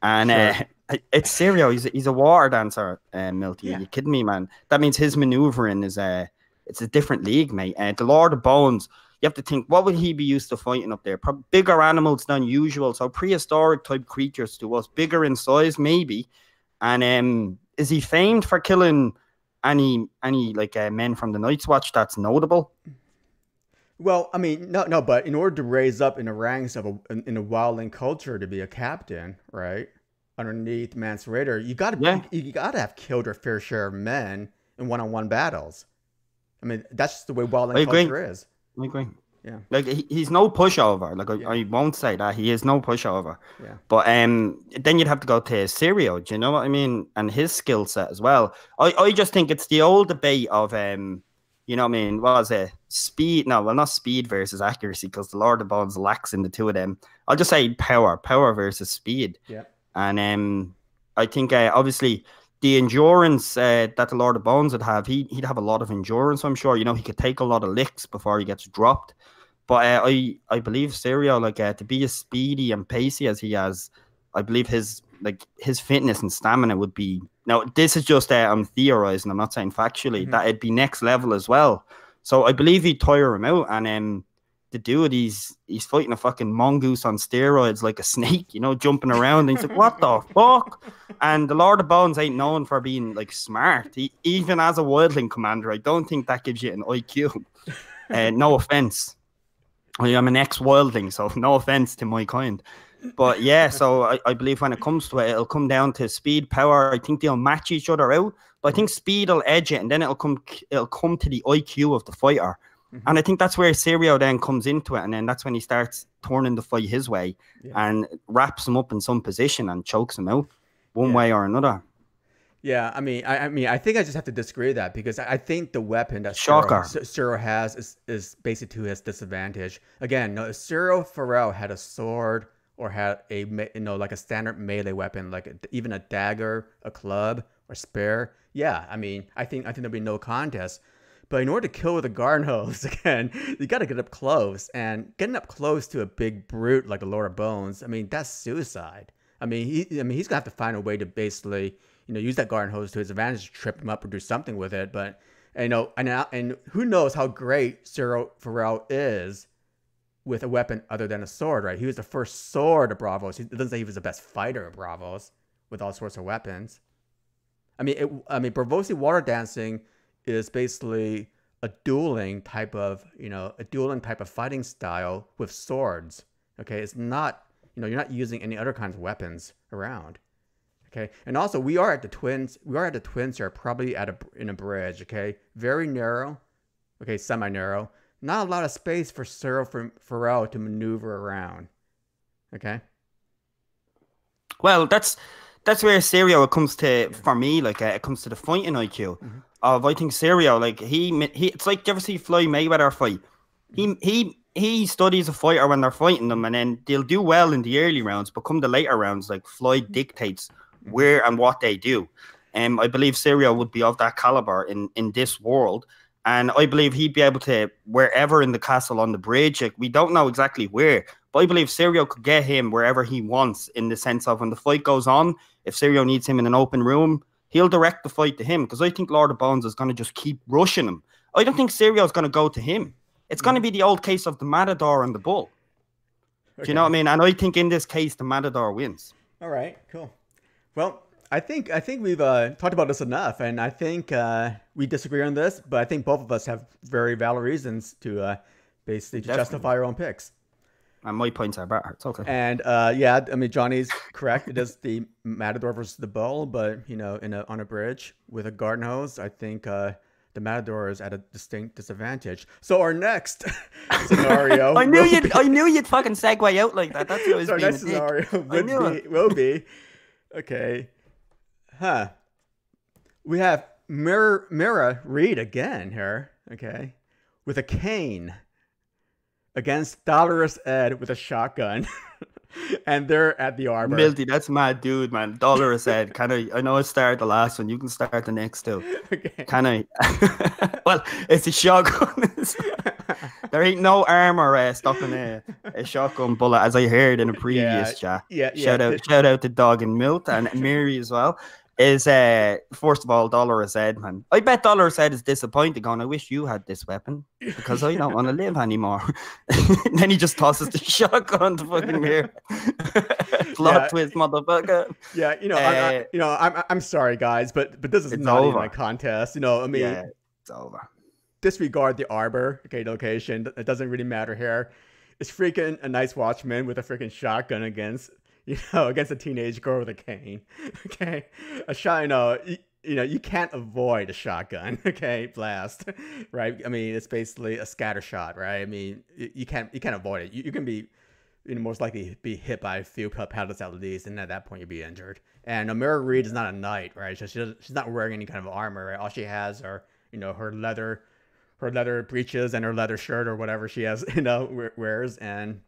And sure. It's Serial. He's a water dancer, Milty. Yeah. Are you kidding me, man? That means his maneuvering is it's a different league, mate. The Lord of Bones, you have to think, what would he be used to fighting up there? Probably bigger animals than usual. So prehistoric type creatures to us, bigger in size, maybe. And is he famed for killing any like men from the Night's Watch that's notable? Well, I mean, no, but in order to raise up in the ranks of in a wildling culture to be a captain, right, underneath Mance Rayder, you gotta have killed your fair share of men in one-on-one battles. I mean, that's just the way wildling culture is. I agree. Yeah, like he's no pushover. Like I won't say that he is no pushover. Yeah, but then you'd have to go to Serial. Do you know what I mean? And his skill set as well. I just think it's the old debate of you know what I mean? What was it? Speed? No, well, not speed versus accuracy, because the Lord of Bones lacks in the two of them. I'll just say power versus speed. Yeah, and I think obviously the endurance that the Lord of Bones would have, he'd have a lot of endurance. I'm sure, he could take a lot of licks before he gets dropped. But I believe Serial, like, to be as speedy and pacey as he has, I believe his fitness and stamina would be. Now, this is just I'm theorizing. I'm not saying factually that it'd be next level as well. So I believe he'd tire him out. And the dude, he's fighting a fucking mongoose on steroids like a snake, jumping around. And he's like, what the fuck? And the Lord of Bones ain't known for being like smart. Even as a wildling commander, I don't think that gives you an IQ. No offense. I'm an ex-wildling, so no offense to my kind. But yeah, so I believe when it comes to it, it'll come down to speed, power. I think they'll match each other out. But I think speed will edge it, and then it'll come to the IQ of the fighter. And I think that's where Serial then comes into it, and then that's when he starts turning the fight his way and wraps him up in some position and chokes him out one way or another. Yeah, I mean, I think I just have to disagree with that, because I think the weapon that Serial has is basically to his disadvantage. Again, no, if Serial Farrell had a sword or had a like a standard melee weapon, like even a dagger, a club, or spear, I mean, I think there'd be no contest. But in order to kill with a garden hose, again, you got to get up close, and getting up close to a big brute like the Lord of Bones, I mean, that's suicide. I mean, he's gonna have to find a way to basically, use that garden hose to his advantage, to trip him up or do something with it. But and who knows how great Serial Farrell is with a weapon other than a sword, right? He was the first sword of Braavos. He doesn't say he was the best fighter of Braavos with all sorts of weapons. I mean, Braavosi water dancing is basically a dueling type of fighting style with swords. Okay, it's not, you're not using any other kinds of weapons around. Okay, and also we are at the twins here, probably in a bridge. Okay, very narrow. Okay, semi-narrow. Not a lot of space for Serial Farrell to maneuver around. Okay. Well, that's where Serial comes to, for me, like it comes to the fighting IQ of, I think Serial, like he it's like, do you ever see Floyd Mayweather fight? He he studies a fighter when they're fighting them, and then they'll do well in the early rounds, but come the later rounds, like Floyd dictates where and what they do. I believe Syrio would be of that caliber in this world, and I believe he'd be able to, wherever in the castle on the bridge, like, we don't know exactly where, but I believe Syrio could get him wherever he wants, in the sense of when the fight goes on, if Syrio needs him in an open room, he'll direct the fight to him, because I think Lord of Bones is going to just keep rushing him. I don't think Syrio's going to go to him. It's going to be the old case of the Matador and the Bull. Okay. Do you know what I mean? And I think in this case, the Matador wins. All right, cool. Well, I think we've talked about this enough, and I think we disagree on this, but I think both of us have very valid reasons to basically justify our own picks. And my points are better. It's okay. And yeah, I mean, Johnny's correct. It is the Matador versus the Bull, but you know, on a bridge with a garden hose, I think the Matador is at a distinct disadvantage. So our next scenario, I knew you'd fucking segue out like that. That's what I was being. Our next scenario will be okay. Huh. We have Meera Reed again here, okay, with a cane against Dolorous Edd with a shotgun. And they're at the arbor. Milty, that's my dude, man. Dolorous Edd. I know I started the last one. You can start the next two. Okay. Well, it's a shotgun. There ain't no armor stopping a shotgun bullet, as I heard in a previous chat. Yeah. Shout out to Dog and Milt and Mary as well. Is first of all, Dolorous Edd, man. I bet Dolorous Edd is disappointed, going, I wish you had this weapon, because I don't want to live anymore. And then he just tosses the shotgun to fucking Mirror. Plot twist, motherfucker. Yeah, I'm sorry, guys, but this is not even a contest. You know, I mean, it's over. Disregard the arbor, okay, location. It doesn't really matter here. It's freaking a nice watchman with a freaking shotgun against a teenage girl with a cane. Okay, a shot. You can't avoid a shotgun. Okay, blast. Right. I mean, it's basically a scatter shot. Right. I mean, you can't avoid it. You can be, most likely be hit by a few pellets at least, and at that point you'd be injured. And Meera Reed is not a knight, right? So she's not wearing any kind of armor. Right. All she has are her leather breeches and her leather shirt or whatever she has wears. And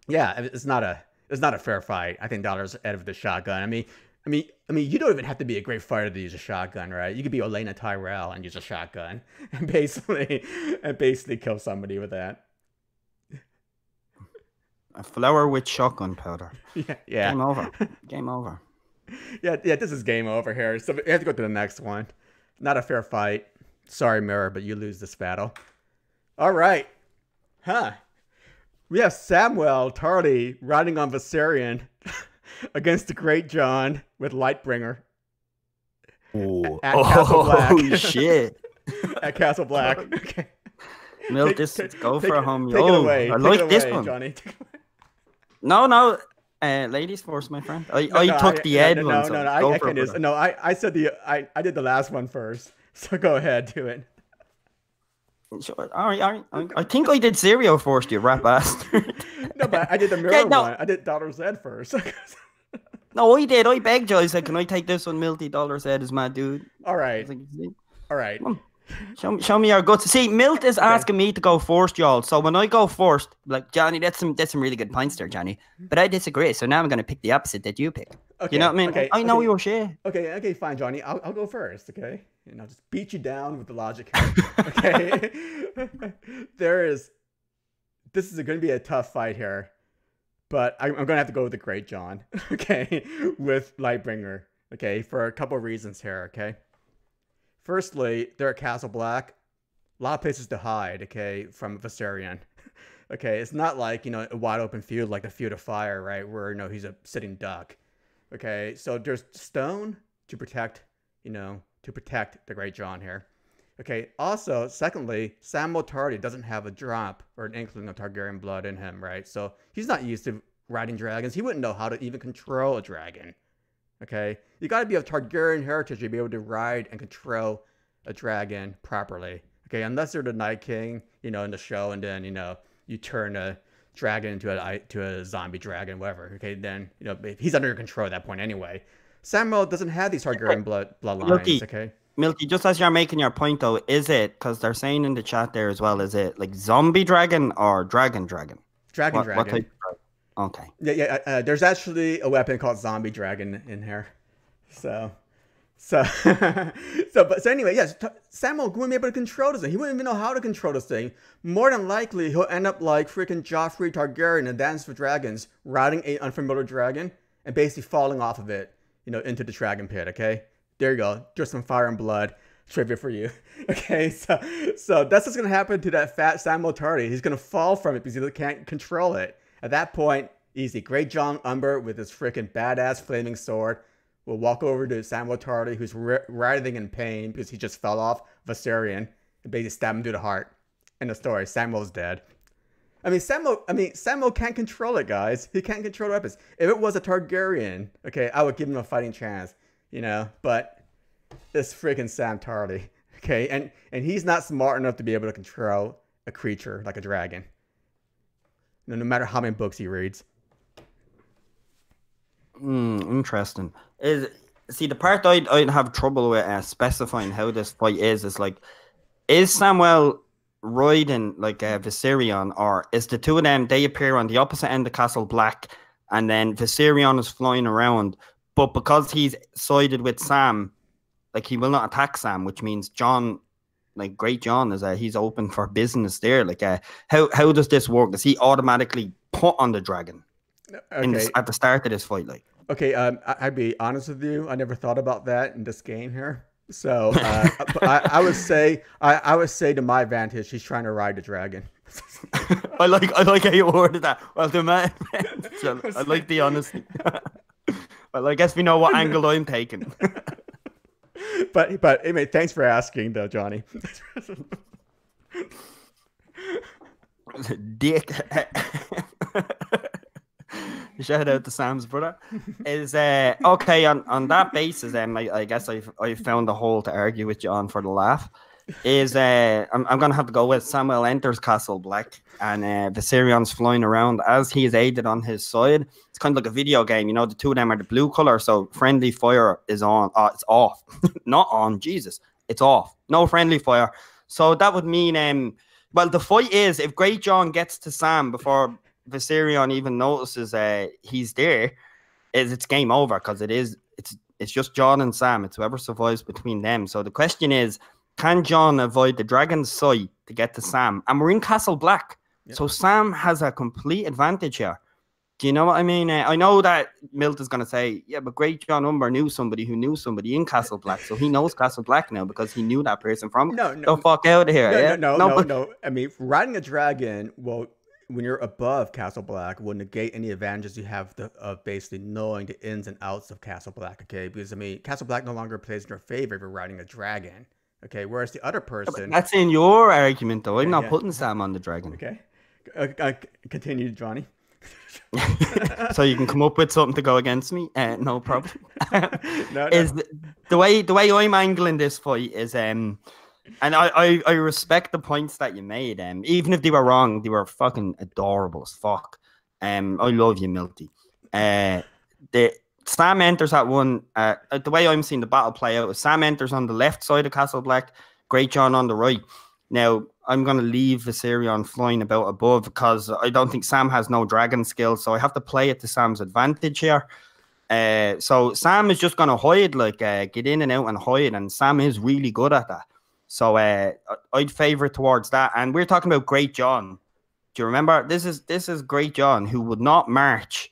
yeah, it's not a fair fight. I think Dolorous Edd with the shotgun. I mean, you don't even have to be a great fighter to use a shotgun, right? You could be Olenna Tyrell and use a shotgun and basically kill somebody with that. A flower with shotgun powder. Yeah. Game over. Yeah. This is game over here. So we have to go to the next one. Not a fair fight. Sorry, Meera, but you lose this battle. All right. Huh. We have Samwell Tarly riding on Viserion against the Greatjon with Lightbringer. At Castle Black. Oh, shit. At Castle Black. Okay. Milk this. Go for a home. Take it away. I like this one. Johnny. No. Ladies first, my friend. I took the Ed one. I said I did the last one first. So go ahead, do it. Sure. All right. I think I did Syrio first, you rat bastard. No, but I did the Meera one. I did Dolorous Edd first. No, I did. I begged you. I said, can I take this one? Milty Dolorous Edd is my dude. All right. All right. Show me your guts. See, Milt is asking me to go first, y'all. So when I go first, like, Johnny, that's some really good points there, Johnny. But I disagree. So now I'm going to pick the opposite that you pick. Okay, you know what I mean? Okay, I know your shit. Okay, fine, Johnny. I'll go first, okay? And I'll just beat you down with the logic here. Okay? This is going to be a tough fight here. But I'm going to have to go with the Greatjon, okay? With Lightbringer, okay? For a couple of reasons here, okay? Firstly, they're at Castle Black. A lot of places to hide, okay, from Viserion. Okay, it's not like, a wide open field like the Field of Fire, right? Where, he's a sitting duck. Okay, so there's stone to protect, the Greatjon here. Okay, also, secondly, Samwell Tarly doesn't have a drop or an inkling of Targaryen blood in him, right? So he's not used to riding dragons. He wouldn't know how to even control a dragon. Okay, you got to be of Targaryen heritage to be able to ride and control a dragon properly. Okay, unless you're the Night King, in the show, and then you turn a dragon into a zombie dragon, whatever. Okay, then he's under your control at that point anyway. Samwell doesn't have these Targaryen bloodlines. Okay. Milky, just as you're making your point though, is it, because they're saying in the chat there as well, is it like zombie dragon or dragon? Dragon. What type of dragon? Okay. Yeah. There's actually a weapon called zombie dragon in here. So anyway, yes, Samuel wouldn't be able to control this thing. He wouldn't even know how to control this thing. More than likely, he'll end up like freaking Joffrey Targaryen in Dance with Dragons, riding an unfamiliar dragon and basically falling off of it, into the dragon pit. Okay, there you go. Just some fire and blood trivia for you. Okay, so that's what's gonna happen to that fat Samuel Tarly. He's gonna fall from it because he can't control it. At that point, easy. Greatjon Umber with his freaking badass flaming sword will walk over to Samuel Tarly, who's writhing in pain because he just fell off Viserion, and basically stab him through the heart. End of story. Samuel's dead. Samuel can't control it, guys. He can't control the weapons. If it was a Targaryen, okay, I would give him a fighting chance, But this freaking Sam Tarly, okay, and he's not smart enough to be able to control a creature like a dragon. No matter how many books he reads. Interesting. See, the part I'd have trouble with specifying how this fight is like, is Samuel riding like Viserion, or is the two of them, they appear on the opposite end of Castle Black, and then Viserion is flying around, but because he's sided with Sam, like he will not attack Sam, which means Jon, like Greatjon, is he's open for business there. Like, how does this work? Is he automatically put on the dragon? Okay. At the start of this fight, like. Okay, I'd be honest with you. I never thought about that in this game here. So I would say to my advantage, he's trying to ride the dragon. I like how you worded that. Well, to my advantage, I like the honesty. Well, I guess we know what angle I'm taking. But anyway, thanks for asking, though, Johnny. Dick. Shout out to Sam's brother. Is okay on that basis? I guess I found a hole to argue with John for the laugh. Is I'm gonna have to go with Samuel enters Castle Black, and Viserion's flying around as he is aided on his side. It's kind of like a video game, the two of them are the blue color, so friendly fire is on. It's off, not on. Jesus, it's off. No friendly fire. So that would mean well, the fight is if Greatjon gets to Sam before Viserion even notices he's there, it's game over, because it's just Jon and Sam. It's whoever survives between them. So the question is, can Jon avoid the dragon's sight to get to Sam? And we're in Castle Black, so Sam has a complete advantage here. Do you know what I mean? I know that Milt is going to say, yeah, but Greatjon Umber knew somebody who knew somebody in Castle Black, so he knows Castle Black now because he knew that person from. No, the fuck out of here. No. I mean, riding a dragon, well, when you're above Castle Black, will negate any advantages you have of basically knowing the ins and outs of Castle Black, okay? Because, Castle Black no longer plays in your favor if you're riding a dragon, okay? Whereas the other person... That's in your argument, though. I'm not putting Sam on the dragon. Okay. Continue, Johnny. So you can come up with something to go against me? No problem. No. The way I'm angling this fight is... And I respect the points that you made. Even if they were wrong, they were fucking adorable as fuck. I love you, Milty. The Sam enters at one. The way I'm seeing the battle play out is Sam enters on the left side of Castle Black, Greatjon on the right. Now I'm gonna leave Viserion flying about above because I don't think Sam has no dragon skill, so I have to play it to Sam's advantage here. So Sam is just gonna hide, like get in and out and hide, and Sam is really good at that. So I'd favor towards that. And we're talking about Greatjon. Do you remember? This is Greatjon, who would not march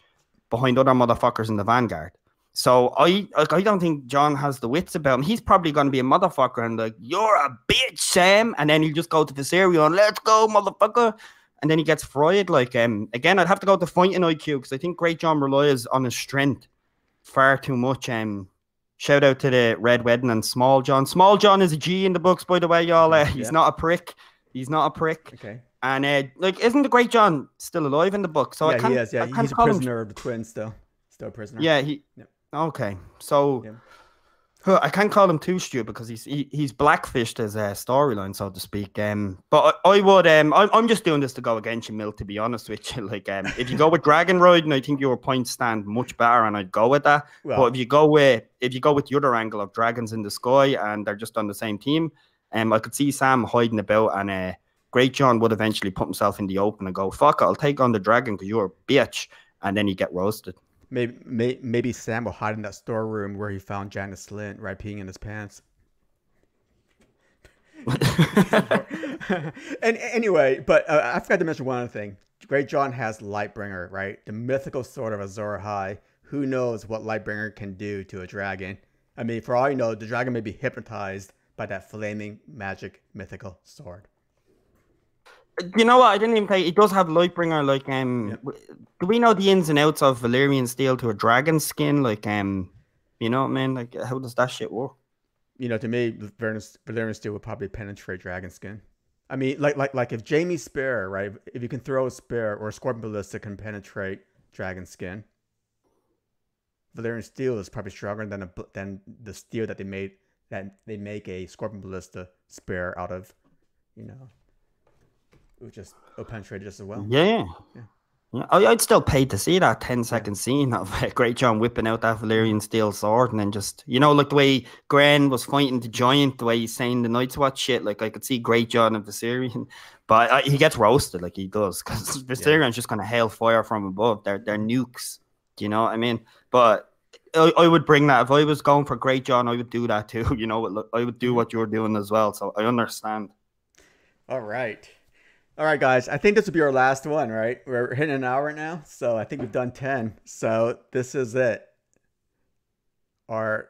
behind other motherfuckers in the vanguard. So I don't think Jon has the wits about him. He's probably going to be a motherfucker and like, you're a bitch, Sam. And then he'll just go to Viserion, let's go, motherfucker. And then he gets fried. Like, again, I'd have to go to fighting IQ because I think Greatjon relies on his strength far too much. Shout out to the Red Wedding and Small John. Small John is a G in the books, by the way, y'all. He's not a prick. He's not a prick. Okay. And like, isn't the Greatjon still alive in the book? So yeah, he is. Yeah, he's a prisoner of the twins still. Still a prisoner. Yeah, Okay. So Well, I can't call him too stupid because he's blackfished his storyline, so to speak. But I would I'm just doing this to go against you, Mill. To be honest with you, like if you go with Dragon Riding, I think your points stand much better, and I'd go with that. Well, but if you go with the other angle of dragons in the sky and they're just on the same team, I could see Sam hiding about, and Greatjon would eventually put himself in the open and go, "Fuck it, I'll take on the dragon because you're a bitch," and then you get roasted. Maybe Sam will hide in that storeroom where he found Janice Slint, right, peeing in his pants. And anyway, but I forgot to mention one other thing. Greatjon has Lightbringer, right? The mythical sword of Azor Ahai. Who knows what Lightbringer can do to a dragon? I mean, for all you know, the dragon may be hypnotized by that flaming magic mythical sword. You know what? I didn't even play. It does have Lightbringer. Like, do we know the ins and outs of Valyrian steel to a dragon skin? Like, you know what I mean? Like, how does that shit work? You know, to me, Valyrian steel would probably penetrate dragon skin. I mean, like if Jaime's spear, right? If you can throw a spear or a scorpion ballista can penetrate dragon skin, Valyrian steel is probably stronger than the steel that they make a scorpion ballista spear out of. You know. It would just penetrate just as well. Yeah. I'd still pay to see that 10-second scene of Greatjon whipping out that Valyrian steel sword, and then just, you know, like the way Gren was fighting the giant, the way he's saying the Night's Watch shit. Like, I could see Greatjon of Viserion, but he gets roasted like he does because Viserion's just going to hail fire from above. They're nukes. Do you know what I mean? But I would bring that. If I was going for Greatjon, I would do that too. You know, I would do what you're doing as well. So I understand. All right, guys. I think this will be our last one, right? We're hitting an hour now, so I think we've done 10. So this is it. Our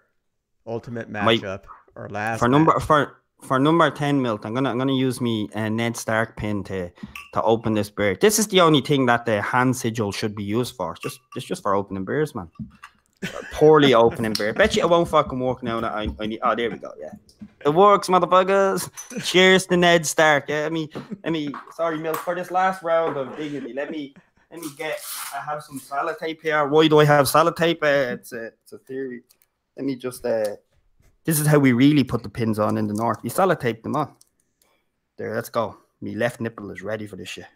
ultimate matchup, our last for number 10, Milt. I'm gonna use me Ned Stark pin to open this beer. This is the only thing that the hand sigil should be used for. It's just for opening beers, man. Poorly opening beer. Bet you it won't fucking work now. That I need. Oh, there we go. Yeah, it works, motherfuckers. Cheers to Ned Stark. Yeah, let me. Sorry, Milt, for this last round of digging me. Let me get. I have some sellotape here. Why do I have sellotape? It's a theory. Let me just. This is how we really put the pins on in the north. You sellotape them on. There, let's go. My left nipple is ready for this shit.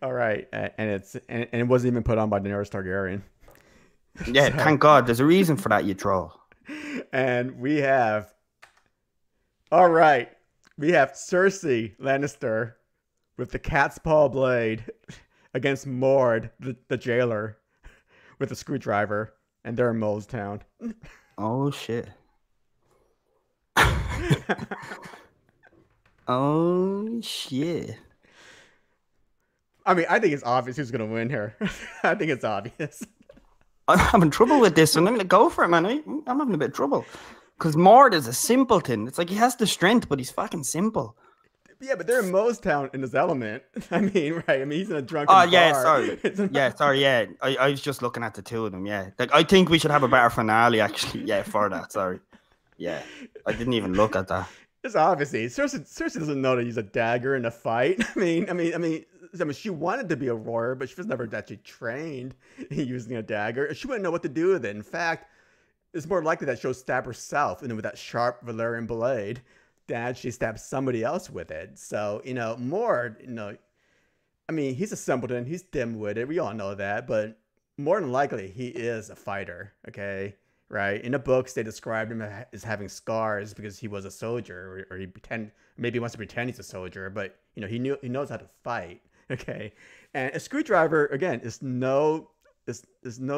All right, and it wasn't even put on by Daenerys Targaryen. Yeah, so, thank God. There's a reason for that, you troll. And we have... All right. We have Cersei Lannister with the cat's paw blade against Mord, the jailer, with a screwdriver. And they're in Molestown. Oh, shit. Oh, shit. I mean, I think it's obvious who's going to win here. I think it's obvious. I'm having trouble with this, and I'm going to go for it, man. I'm having a bit of trouble. Because Mord is a simpleton. It's like he has the strength, but he's fucking simple. Yeah, but they're in Molestown in his element. I mean, right? I mean, he's in a drunken bar. Yeah, sorry. Yeah. I was just looking at the two of them, yeah. Like, I think we should have a better finale, actually. Yeah, for that, sorry. Yeah, I didn't even look at that. It's obviously Cersei doesn't know to use a dagger in a fight. I mean, she wanted to be a warrior, but she was never actually trained in using a dagger. She wouldn't know what to do with it. In fact, it's more likely that she'll stab herself, with that sharp Valyrian blade, than she stabs somebody else with it. So, Mord, I mean, he's a simpleton. He's dim-witted. We all know that. But more than likely, he is a fighter, okay? Right? In the books, they described him as having scars because he was a soldier, or maybe he wants to pretend he's a soldier, but he knows how to fight. Okay, and a screwdriver again is no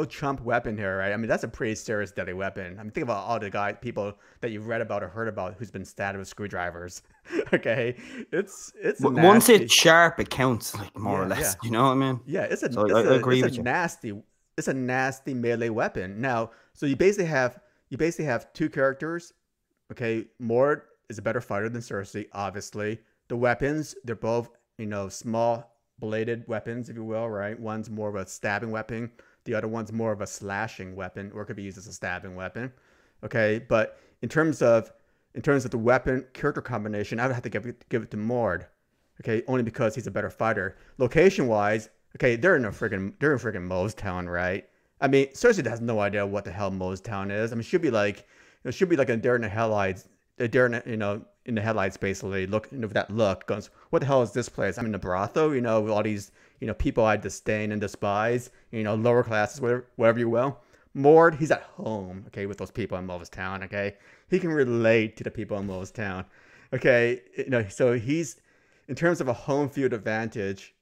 chump weapon here, right? I mean, that's a pretty serious, deadly weapon. I mean, think about all the people that you've read about or heard about who's been stabbed with screwdrivers. Okay, it's once it's sharp, it counts, like more or less. Yeah. You know what I mean? Yeah, I agree with you. It's a nasty melee weapon. Now, so you basically have two characters. Okay, Mord is a better fighter than Cersei, obviously. The weapons, they're both, small bladed weapons, if you will, right? One's more of a stabbing weapon. The other one's more of a slashing weapon, or it could be used as a stabbing weapon. Okay, but in terms of the weapon character combination, I would have to give it to Mord. Okay, only because he's a better fighter. Location wise, okay, they're in freaking Molestown, right? I mean, Cersei has no idea what the hell Molestown is. I mean, she'll be like, it should be like a deer in the headlights. The deer, in the headlights, basically, with that look, goes, "What the hell is this place? I'm in a brothel, with all these, people I disdain and despise, lower classes, whatever you will." Mord, he's at home, okay, with those people in Town, okay? He can relate to the people in Town, okay? So he's, in terms of a home field advantage,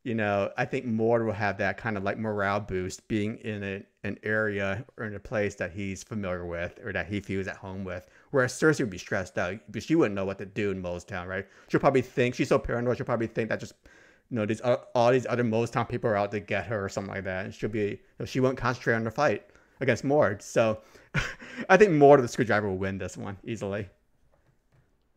I think Mord will have that kind of like morale boost being in an area or in a place that he's familiar with or that he feels at home with. Whereas Cersei would be stressed out because she wouldn't know what to do in Town, right? She'll probably think, she's so paranoid, she'll probably think that just, all these other Town people are out to get her or something like that. And she won't concentrate on the fight against Mord. So I think Mord of the Screwdriver will win this one easily.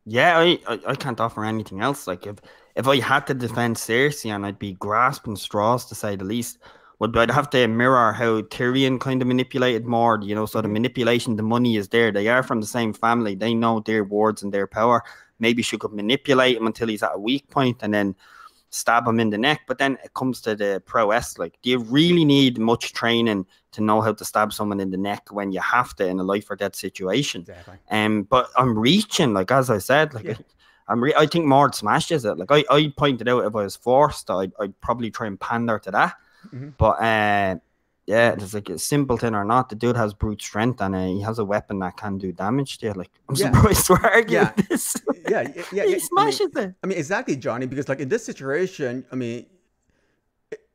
Yeah, I can't offer anything else. Like if I had to defend Cersei, and I'd be grasping straws to say the least, but I'd have to mirror how Tyrion kind of manipulated Mord, so the manipulation, the money is there. They are from the same family. They know their wards and their power. Maybe she could manipulate him until he's at a weak point and then stab him in the neck. But then it comes to the prowess. Like, do you really need much training to know how to stab someone in the neck when you have to in a life or death situation? Exactly. But I'm reaching, like, as I said, like, yeah. I think Mord smashes it. Like, I pointed out, if I was forced, I'd probably try and pander to that. But yeah, it's like a simpleton or not, the dude has brute strength, and he has a weapon that can do damage to you. Like, I'm surprised we're arguing this. He smashes it. I mean, exactly, Johnny, because like in this situation, I mean,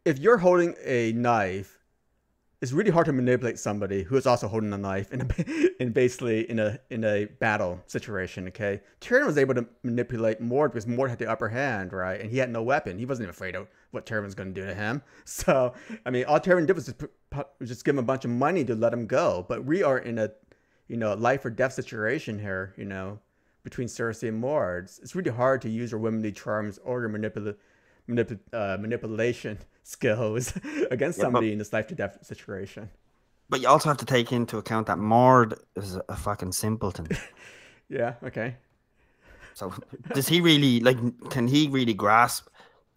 if you're holding a knife, it's really hard to manipulate somebody who is also holding a knife in basically in a battle situation. Okay, Tyrion was able to manipulate Mord because Mord had the upper hand, right? And he had no weapon. He wasn't even afraid of what Tyrion was going to do to him. So I mean, all Tyrion did was just give him a bunch of money to let him go. But we are in a life or death situation here. Between Cersei and Mord, it's really hard to use your womanly charms or your manipulation skills against somebody in this life to death situation. But you also have to take into account that Mord is a fucking simpleton. Yeah, okay. So does he really, like, can he really grasp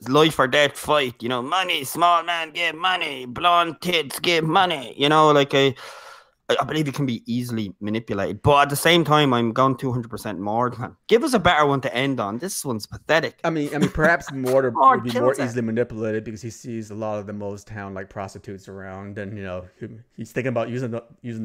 life or death fight? Money, small man, give money, blonde tits, give money. Like I believe it can be easily manipulated. But at the same time, I'm going 200% Mord, man. Give us a better one to end on. This one's pathetic. I mean, perhaps Mord would be more easily manipulated because he sees a lot of the Town like prostitutes around, and he's thinking about using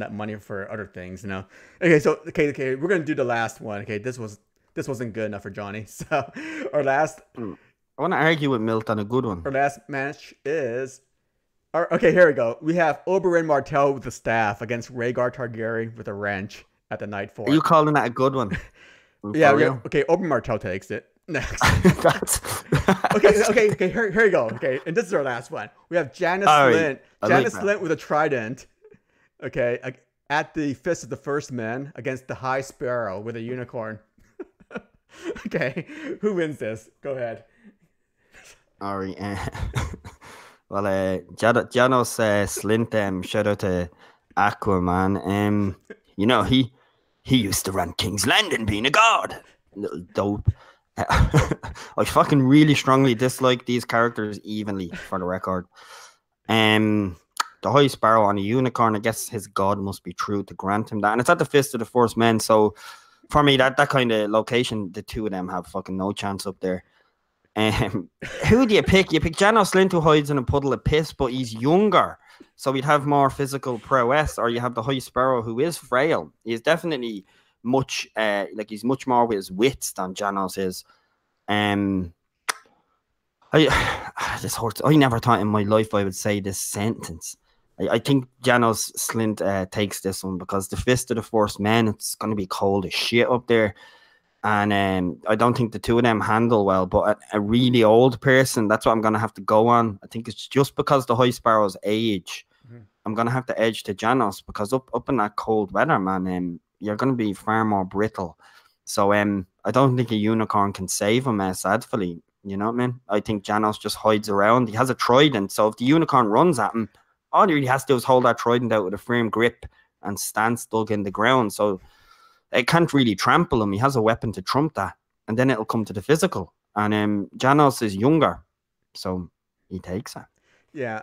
that money for other things. Okay, so okay, we're gonna do the last one. Okay, this wasn't good enough for Johnny. So our last. I want to argue with Milt on a good one. Our last match is. Okay, here we go. We have Oberyn Martell with the staff against Rhaegar Targaryen with a wrench at the Night Fort. Are you calling that a good one? Yeah. Okay, Oberyn Martell takes it. Next. Okay, here you go. Okay, and this is our last one. We have Janos Slynt. Janos Slynt with a trident. Okay, at the Fist of the First Men against the High Sparrow with a unicorn. Okay, who wins this? Go ahead. All right. Well, Janos Slynt, shout out to Aquaman. He used to run King's Landing being a guard. Little dope. I fucking really strongly dislike these characters evenly, for the record. The High Sparrow on a unicorn, I guess his god must be true to grant him that. And it's at the Fist of the First Men, so for me, that kind of location, the two of them have fucking no chance up there. Who do you pick? You pick Janos Slynt, who hides in a puddle of piss, but he's younger, so he'd have more physical prowess. Or you have the High Sparrow, who is frail. He's definitely he's much more with his wits than Janos is. This hurts. I never thought in my life I would say this sentence. I think Janos Slynt takes this one because the Fist of the First Men, it's going to be cold as shit up there. And I don't think the two of them handle well, but a really old person, that's what I'm going to have to go on. I think it's just because the High Sparrow's age. I'm going to have to edge to Janos because up in that cold weather, man, you're going to be far more brittle. So I don't think a unicorn can save him, sadly. You know what I mean? I think Janos just hides around. He has a trident, so if the unicorn runs at him, all he really has to do is hold that trident out with a firm grip and stand stuck in the ground. So it can't really trample him. He has a weapon to trump that. And then it'll come to the physical. And Janos is younger, so he takes it. Yeah,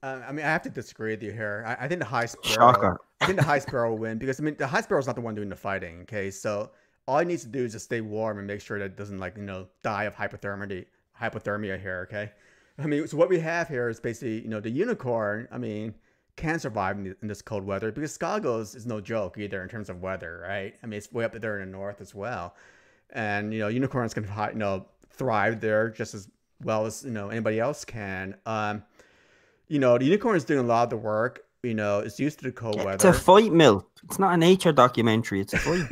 I mean, I have to disagree with you here. I think the High Sparrow. Shocker. I think the High Sparrow will win because I mean the High Sparrow's not the one doing the fighting. Okay, so all he needs to do is just stay warm and make sure that it doesn't like die of hypothermia here. Okay, I mean, so what we have here is basically the unicorn. I mean, can survive in this cold weather because Skagos is no joke either in terms of weather, right? I mean, it's way up there in the north as well, and unicorns can thrive there just as well as anybody else can. The unicorn is doing a lot of the work. It's used to the cold weather. It's a fight, Mill. It's not a nature documentary. It's a fight.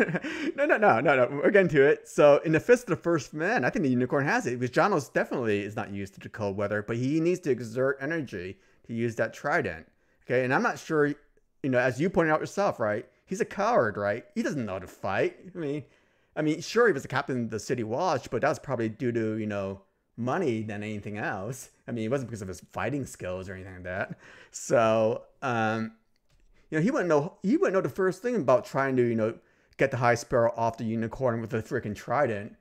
No. We're getting to it. So in the Fist of the First Men, I think the unicorn has it because Janos definitely is not used to the cold weather, but he needs to exert energy to use that trident. Okay, and I'm not sure, as you pointed out yourself, right? He's a coward, right? He doesn't know how to fight. I mean, sure, he was the captain of the City Watch, but that was probably due to, money than anything else. I mean, it wasn't because of his fighting skills or anything like that. So, he wouldn't know the first thing about trying to, get the High Sparrow off the unicorn with a freaking trident.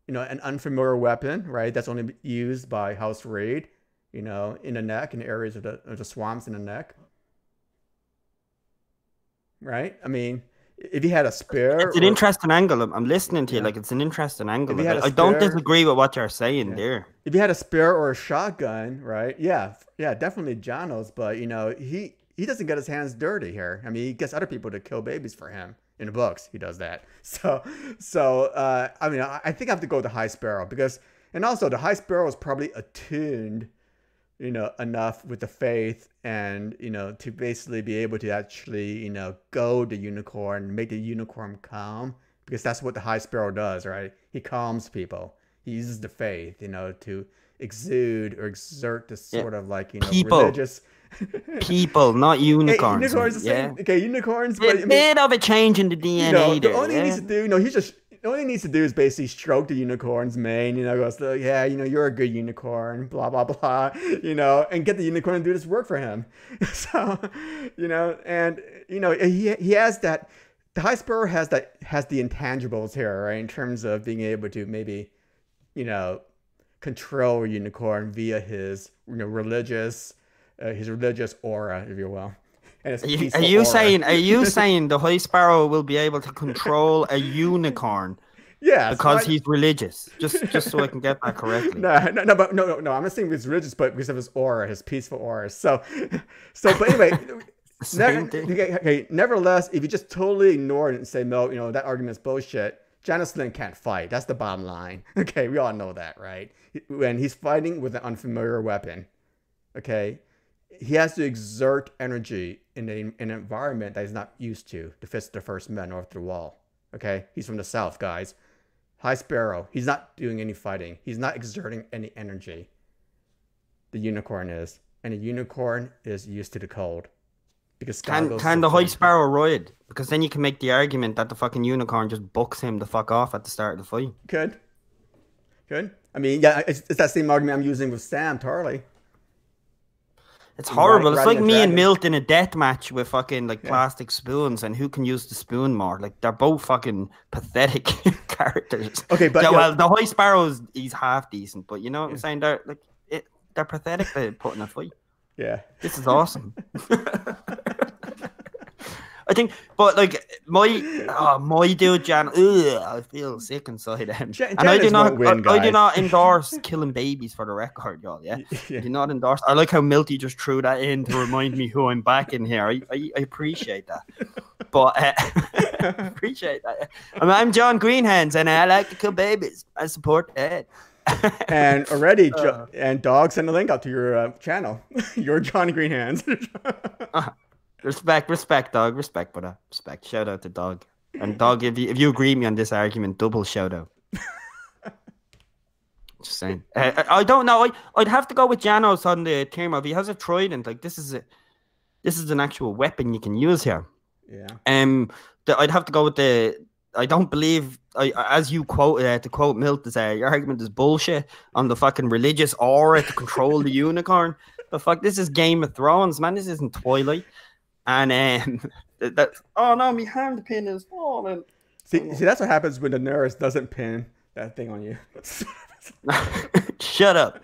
An unfamiliar weapon, right? That's only used by House Reed, in the neck, in the areas of the swamps in the neck. Right? I mean, if he had a spear... It's an interesting angle. I'm listening to you. Like, it's an interesting angle. Like, I don't disagree with what you're saying there. If you had a spear or a shotgun, right? Yeah, definitely Janos. But, he doesn't get his hands dirty here. I mean, he gets other people to kill babies for him. In the books, he does that. So I mean, I think I have to go with the High Sparrow because... And also, the High Sparrow is probably attuned... enough with the faith and, to basically be able to actually, goad the unicorn, make the unicorn calm, because that's what the High Sparrow does, right? He calms people. He uses the faith, to exude or exert this sort of like, people. Religious... People, not unicorns. Hey, unicorns, okay, unicorns. But, a bit of a change in the DNA the only thing he needs to do, all he needs to do is basically stroke the unicorn's mane, goes, you're a good unicorn, blah, blah, blah, and get the unicorn to do this work for him. So, and, he has that, the High Sparrow has the intangibles here, right? In terms of being able to maybe, control a unicorn via his, religious aura, if you will. Are you saying the High Sparrow will be able to control a unicorn? Yeah, because he's religious. Just so I can get that correctly. No. I'm not saying he's religious, but because of his aura, his peaceful aura. So, but anyway, nevertheless, if you just totally ignore it and say no, that argument's bullshit, Janos Slynt can't fight. That's the bottom line. Okay, we all know that, right? When he's fighting with an unfamiliar weapon, okay. He has to exert energy in an environment that he's not used to Fist of the First Men north of the wall. Okay? He's from the south, guys. High Sparrow, he's not doing any fighting. He's not exerting any energy. The unicorn is. And the unicorn is used to the cold. Because can the High Sparrow ride? Because then you can make the argument that the fucking unicorn just bucks him the fuck off at the start of the fight. Could. I mean, yeah, it's that same argument I'm using with Sam Tarley. It's horrible. It's like me and Milt in a death match with fucking plastic spoons, and who can use the spoon more? Like, they're both fucking pathetic characters. Okay, but the High Sparrow's he's half decent, but you know what I'm saying? They're pathetic to put in a fight. Yeah, this is awesome. I think, but like my dude Jan, I feel sick inside him. And I do not endorse killing babies for the record, y'all. Yeah, I do not endorse. I like how Milty just threw that in to remind me who I'm back in here. I appreciate that, but appreciate that. I'm Jon Greenhands, and I like to kill babies. I support Ed. And already, and Dog sent a link out to your channel. You're Jon Greenhands. Respect, Dog. Respect, brother. Respect. Shout out to Dog. And Dog, if you agree with me on this argument, double shout out. Just saying. I don't know. I'd have to go with Janos on the term of he has a trident. Like, this is an actual weapon you can use here. Yeah. I'd have to go with the. I don't believe. As you quote to quote Milt, your argument is bullshit on the fucking religious aura to control the unicorn. The fuck, this is Game of Thrones, man. This isn't Twilight. And oh no, my hand pin is falling. See, that's what happens when Daenerys doesn't pin that thing on you. Shut up.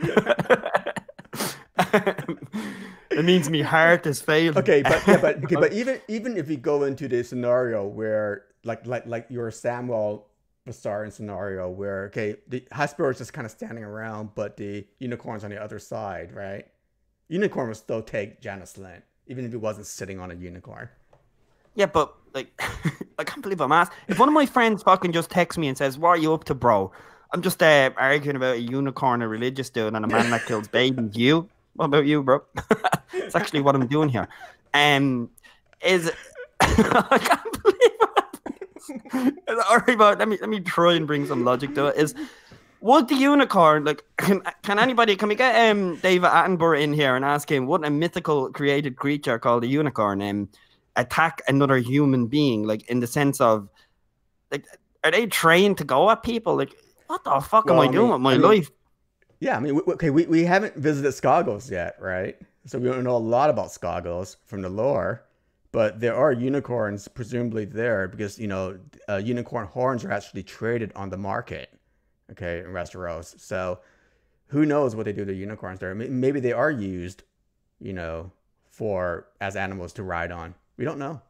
It means me heart is failing. Okay, but even if you go into the scenario where like your Samuel Bastarian scenario where the High Sparrow is just kind of standing around, but the unicorn's on the other side, right? Unicorn would still take Janos Slynt, even if he wasn't sitting on a unicorn. Yeah, but like, I can't believe I'm asked. If one of my friends fucking just texts me and says, "What are you up to, bro?" I'm just arguing about a unicorn, a religious dude, and a man that kills babies. You? What about you, bro? It's actually what I'm doing here. Is I can't believe it. All right, but let me try and bring some logic to it. Would the unicorn, like, can we get David Attenborough in here and ask him, would a mythical created creature called a unicorn attack another human being, like, in the sense of, like, are they trained to go at people? Like, what the fuck am I doing with my life? Yeah, I mean, we haven't visited Skagos yet, right? So we don't know a lot about Skagos from the lore, but there are unicorns presumably there because, unicorn horns are actually traded on the market, okay, in Westeros. So who knows what they do to unicorns there? Maybe they are used, as animals to ride on. We don't know.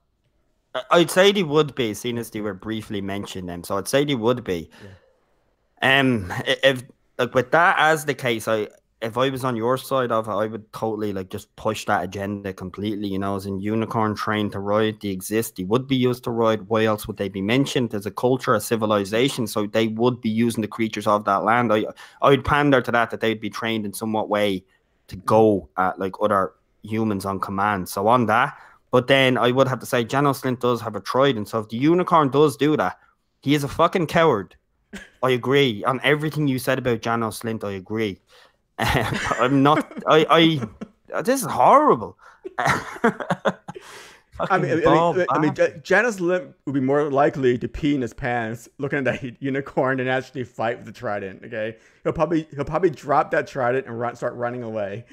I'd say they would be, seeing as they were briefly mentioned them. So I'd say they would be. Yeah. If like with that as the case, if I was on your side of it, I would totally like just push that agenda completely. As in unicorn trained to ride, they exist. They would be used to ride. Why else would they be mentioned? There's a culture, a civilization, so they would be using the creatures of that land. I would pander to that they'd be trained in somewhat way to go at like other humans on command. So on that. But then I would have to say Janos Slynt does have a trident. So if the unicorn does do that, he is a fucking coward. I agree. On everything you said about Janos Slynt, I agree. I'm not... This is horrible. I mean, Janos Slynt would be more likely to pee in his pants looking at that unicorn than actually fight with the trident, okay? He'll probably drop that trident and start running away.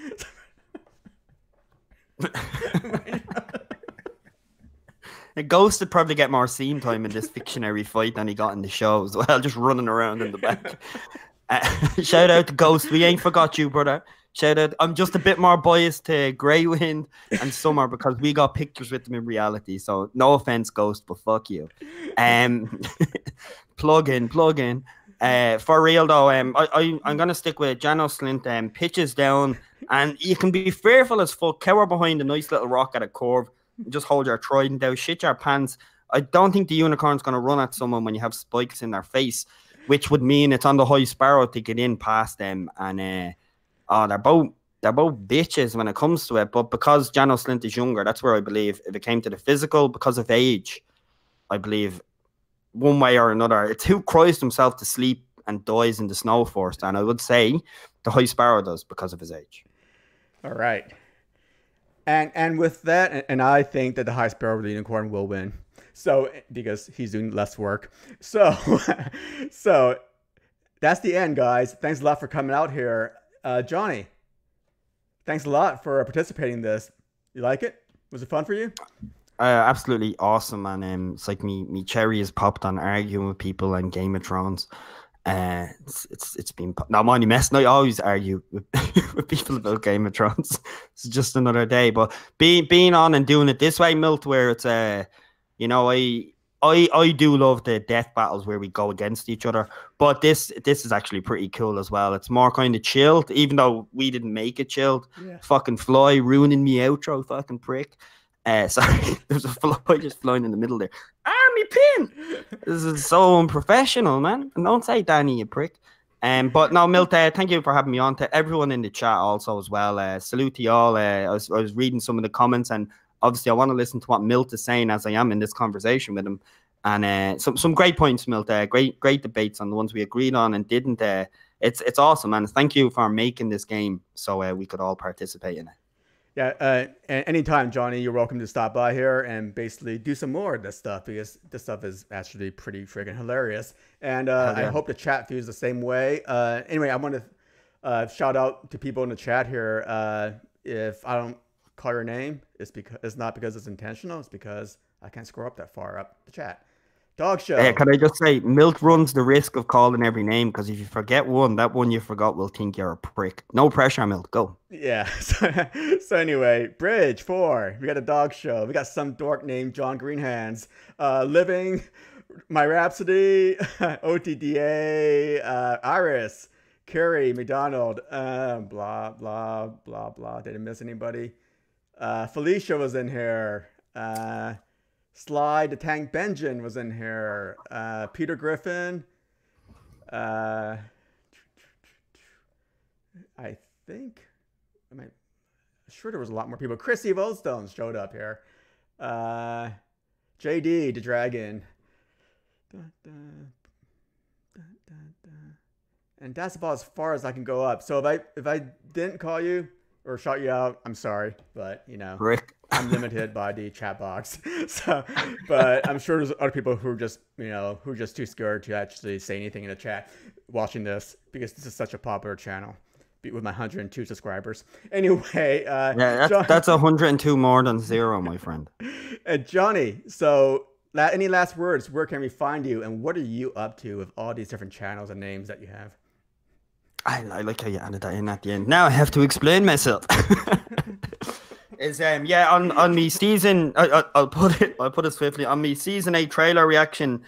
Ghost would probably get more scene time in this fictionary fight than he got in the show as well, just running around in the back. Shout out to Ghost. We ain't forgot you, brother. Shout out. I'm just a bit more biased to Grey Wind and Summer because we got pictures with them in reality. So no offense, Ghost, but fuck you. Plug in. For real though, I'm gonna stick with Janos Slynt. Pitches down, and you can be fearful as fuck. Cower behind a nice little rock at a curve. Just hold your trident down, shit your pants. I don't think the unicorn's gonna run at someone when you have spikes in their face, which would mean it's on the High Sparrow to get in past them. And they're both bitches when it comes to it. But because Janos Slynt is younger, that's where I believe if it came to the physical, because of age, I believe one way or another, it's who cries himself to sleep and dies in the snow first. And I would say the High Sparrow does because of his age. All right. And with that, and I think that the High Sparrow of the Unicorn will win. So, because he's doing less work. So that's the end, guys. Thanks a lot for coming out here. Johnny, thanks a lot for participating in this. You like it? Was it fun for you? Absolutely awesome, and it's like me cherry is popped on arguing with people and Game of Thrones. It's been now I'm only messing. I always argue with, with people about Game of Thrones. It's just another day, but being on and doing it this way, Milt, where it's I do love the death battles where we go against each other, but this is actually pretty cool as well. It's more kind of chilled, even though we didn't make it chilled. Yeah. Fucking fly ruining me outro, fucking prick. Sorry, there's a fly just flying in the middle there. Me pin. This is so unprofessional, man. And don't say Danny, you prick. But no, Milt, thank you for having me on. To everyone in the chat also as well. Salute to y'all. I was reading some of the comments, and obviously I want to listen to what Milt is saying as I am in this conversation with him. And some great points, Milt. Great debates on the ones we agreed on and didn't. It's awesome, and thank you for making this game so we could all participate in it. Yeah, anytime, Johnny, you're welcome to stop by here and basically do some more of this stuff, because this stuff is actually pretty freaking hilarious. And I hope the chat feels the same way. Anyway, I want to shout out to people in the chat here. If I don't call your name, it's not because it's intentional. It's because I can't scroll up that far up the chat. Dog show. Can I just say, Milt runs the risk of calling every name because if you forget one, that one you forgot will think you're a prick. No pressure, Milt. Go. Yeah. So anyway, Bridge 4. We got a dog show. We got some dork named Jon Greenhands. Living, My Rhapsody, OTDA, Iris, Curry, McDonald, blah, blah, blah, blah. Didn't miss anybody. Felicia was in here. Sly the Tank Benjamin was in here. Peter Griffin. I think. I'm sure there was a lot more people. Chrissy Volstone showed up here. JD the Dragon. And that's about as far as I can go up. So if I didn't call you or shout you out, I'm sorry, but Rick. I'm limited by the chat box. So, but I'm sure there's other people who are just who are just too scared to actually say anything in the chat watching this because this is such a popular channel with my 102 subscribers. Anyway, yeah, that's 102 more than 0, my friend. Johnny, so any last words? Where can we find you, and what are you up to with all these different channels and names that you have? I like how you added that in at the end. Now I have to explain myself. On me season, I'll put it swiftly, on me season 8 trailer reaction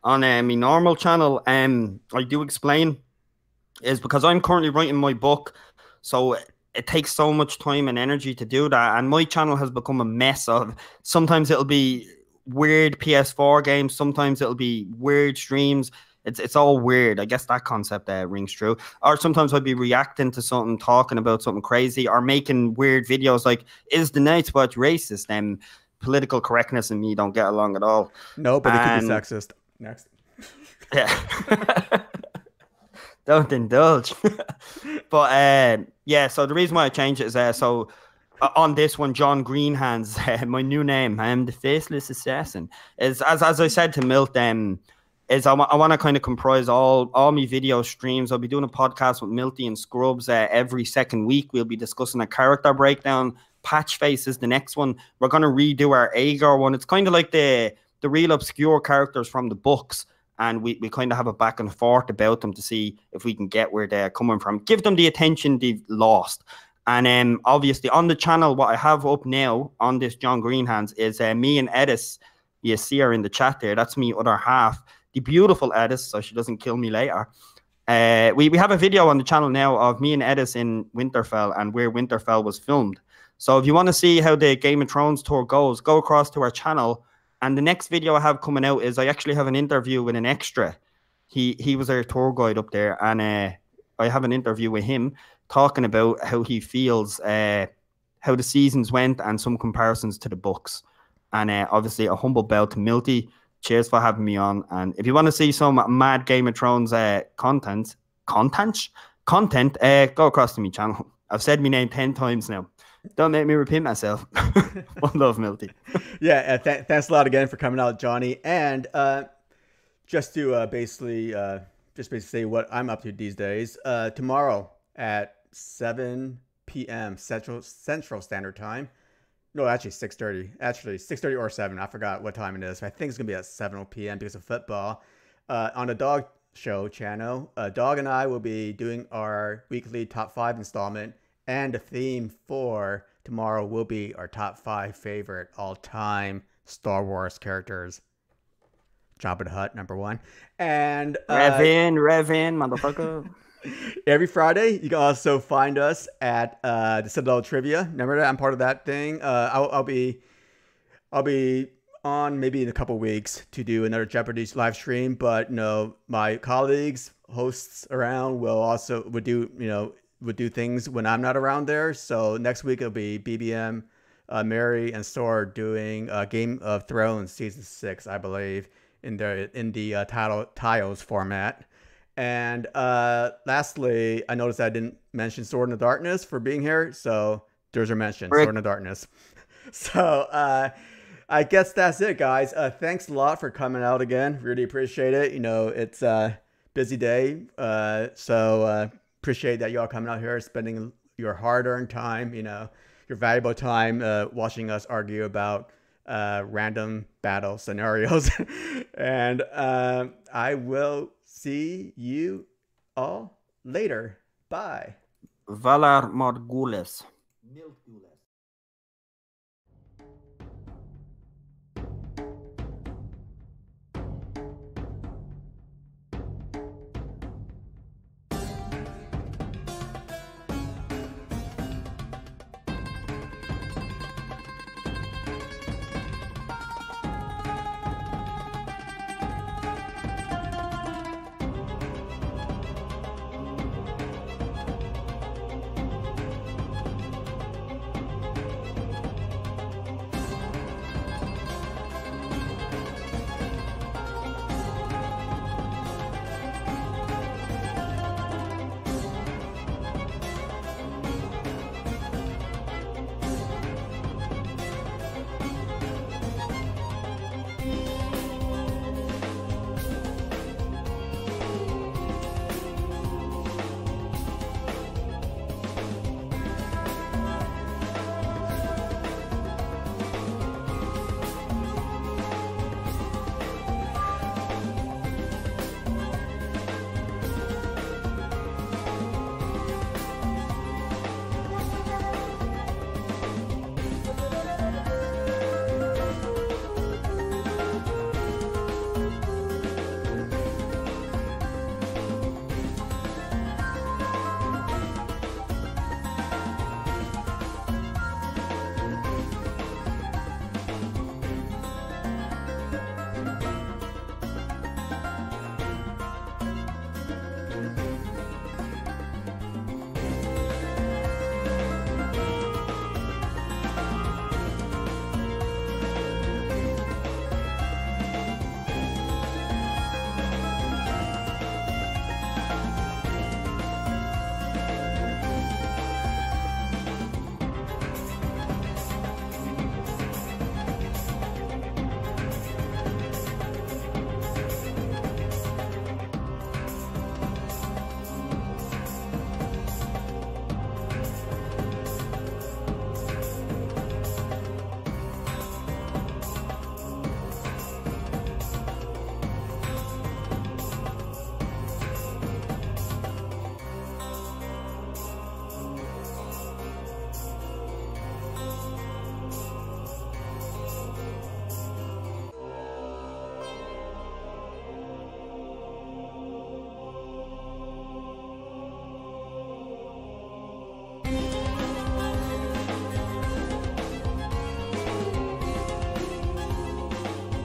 on me normal channel. I do explain is because I'm currently writing my book, so it takes so much time and energy to do that, and my channel has become a mess of. Sometimes it'll be weird PS4 games, sometimes it'll be weird streams. It's all weird. I guess that concept rings true. Or sometimes I'll be reacting to something, talking about something crazy, or making weird videos like, is the Night's Watch racist? And political correctness and me don't get along at all. No, but it could be sexist. Next. Yeah. Don't indulge. But so the reason why I changed it is on this one, Jon Greenhands, my new name, I am the Faceless Assassin, is as I said to Milt, is I want to kind of comprise all my video streams. I'll be doing a podcast with Milty and Scrubs every second week. We'll be discussing a character breakdown. Patchface is the next one. We're going to redo our Rhaegar one. It's kind of like the real obscure characters from the books, and we kind of have a back and forth about them to see if we can get where they're coming from. Give them the attention they've lost. And obviously on the channel, what I have up now on this Jon Greenhands is me and Edis. You see her in the chat there. That's me other half. The beautiful Edis, so she doesn't kill me later. We have a video on the channel now of me and Edis in Winterfell and where Winterfell was filmed. So if you want to see how the Game of Thrones tour goes, go across to our channel. And the next video I have coming out is I actually have an interview with an extra. He was our tour guide up there, and I have an interview with him talking about how he feels, how the seasons went, and some comparisons to the books. And obviously a humble bow to Milty. Cheers for having me on. And if you want to see some mad Game of Thrones content, go across to my channel. I've said my name 10 times now. Don't make me repeat myself. One love, Milty. Yeah, thanks a lot again for coming out, Johnny. And just to basically say what I'm up to these days. Tomorrow at 7 p.m. Central Standard Time. No, actually 6:30. Actually 6:30 or 7. I forgot what time it is. I think it's gonna be at 7 p.m. because of football. On the Dog Show channel, Dog and I will be doing our weekly top 5 installment, and the theme for tomorrow will be our top 5 favorite all-time Star Wars characters. Jabba the Hutt, number 1, and Rev in, motherfucker. Every Friday, you can also find us at the Citadel Trivia. Remember that I'm part of that thing. I'll be on maybe in a couple weeks to do another Jeopardy live stream. But my colleagues, hosts around would do things when I'm not around there. So next week it'll be BBM, Mary and Sword doing Game of Thrones season 6, I believe, in the tiles format. And lastly, I noticed I didn't mention Sword in the Darkness for being here, so there's your mention, Sword in the Darkness. So I guess that's it, guys. Thanks a lot for coming out again. Really appreciate it. It's a busy day, so appreciate that y'all coming out here, spending your hard-earned time, your valuable time watching us argue about random battle scenarios. And I will see you all later. Bye. Valar Morghulis.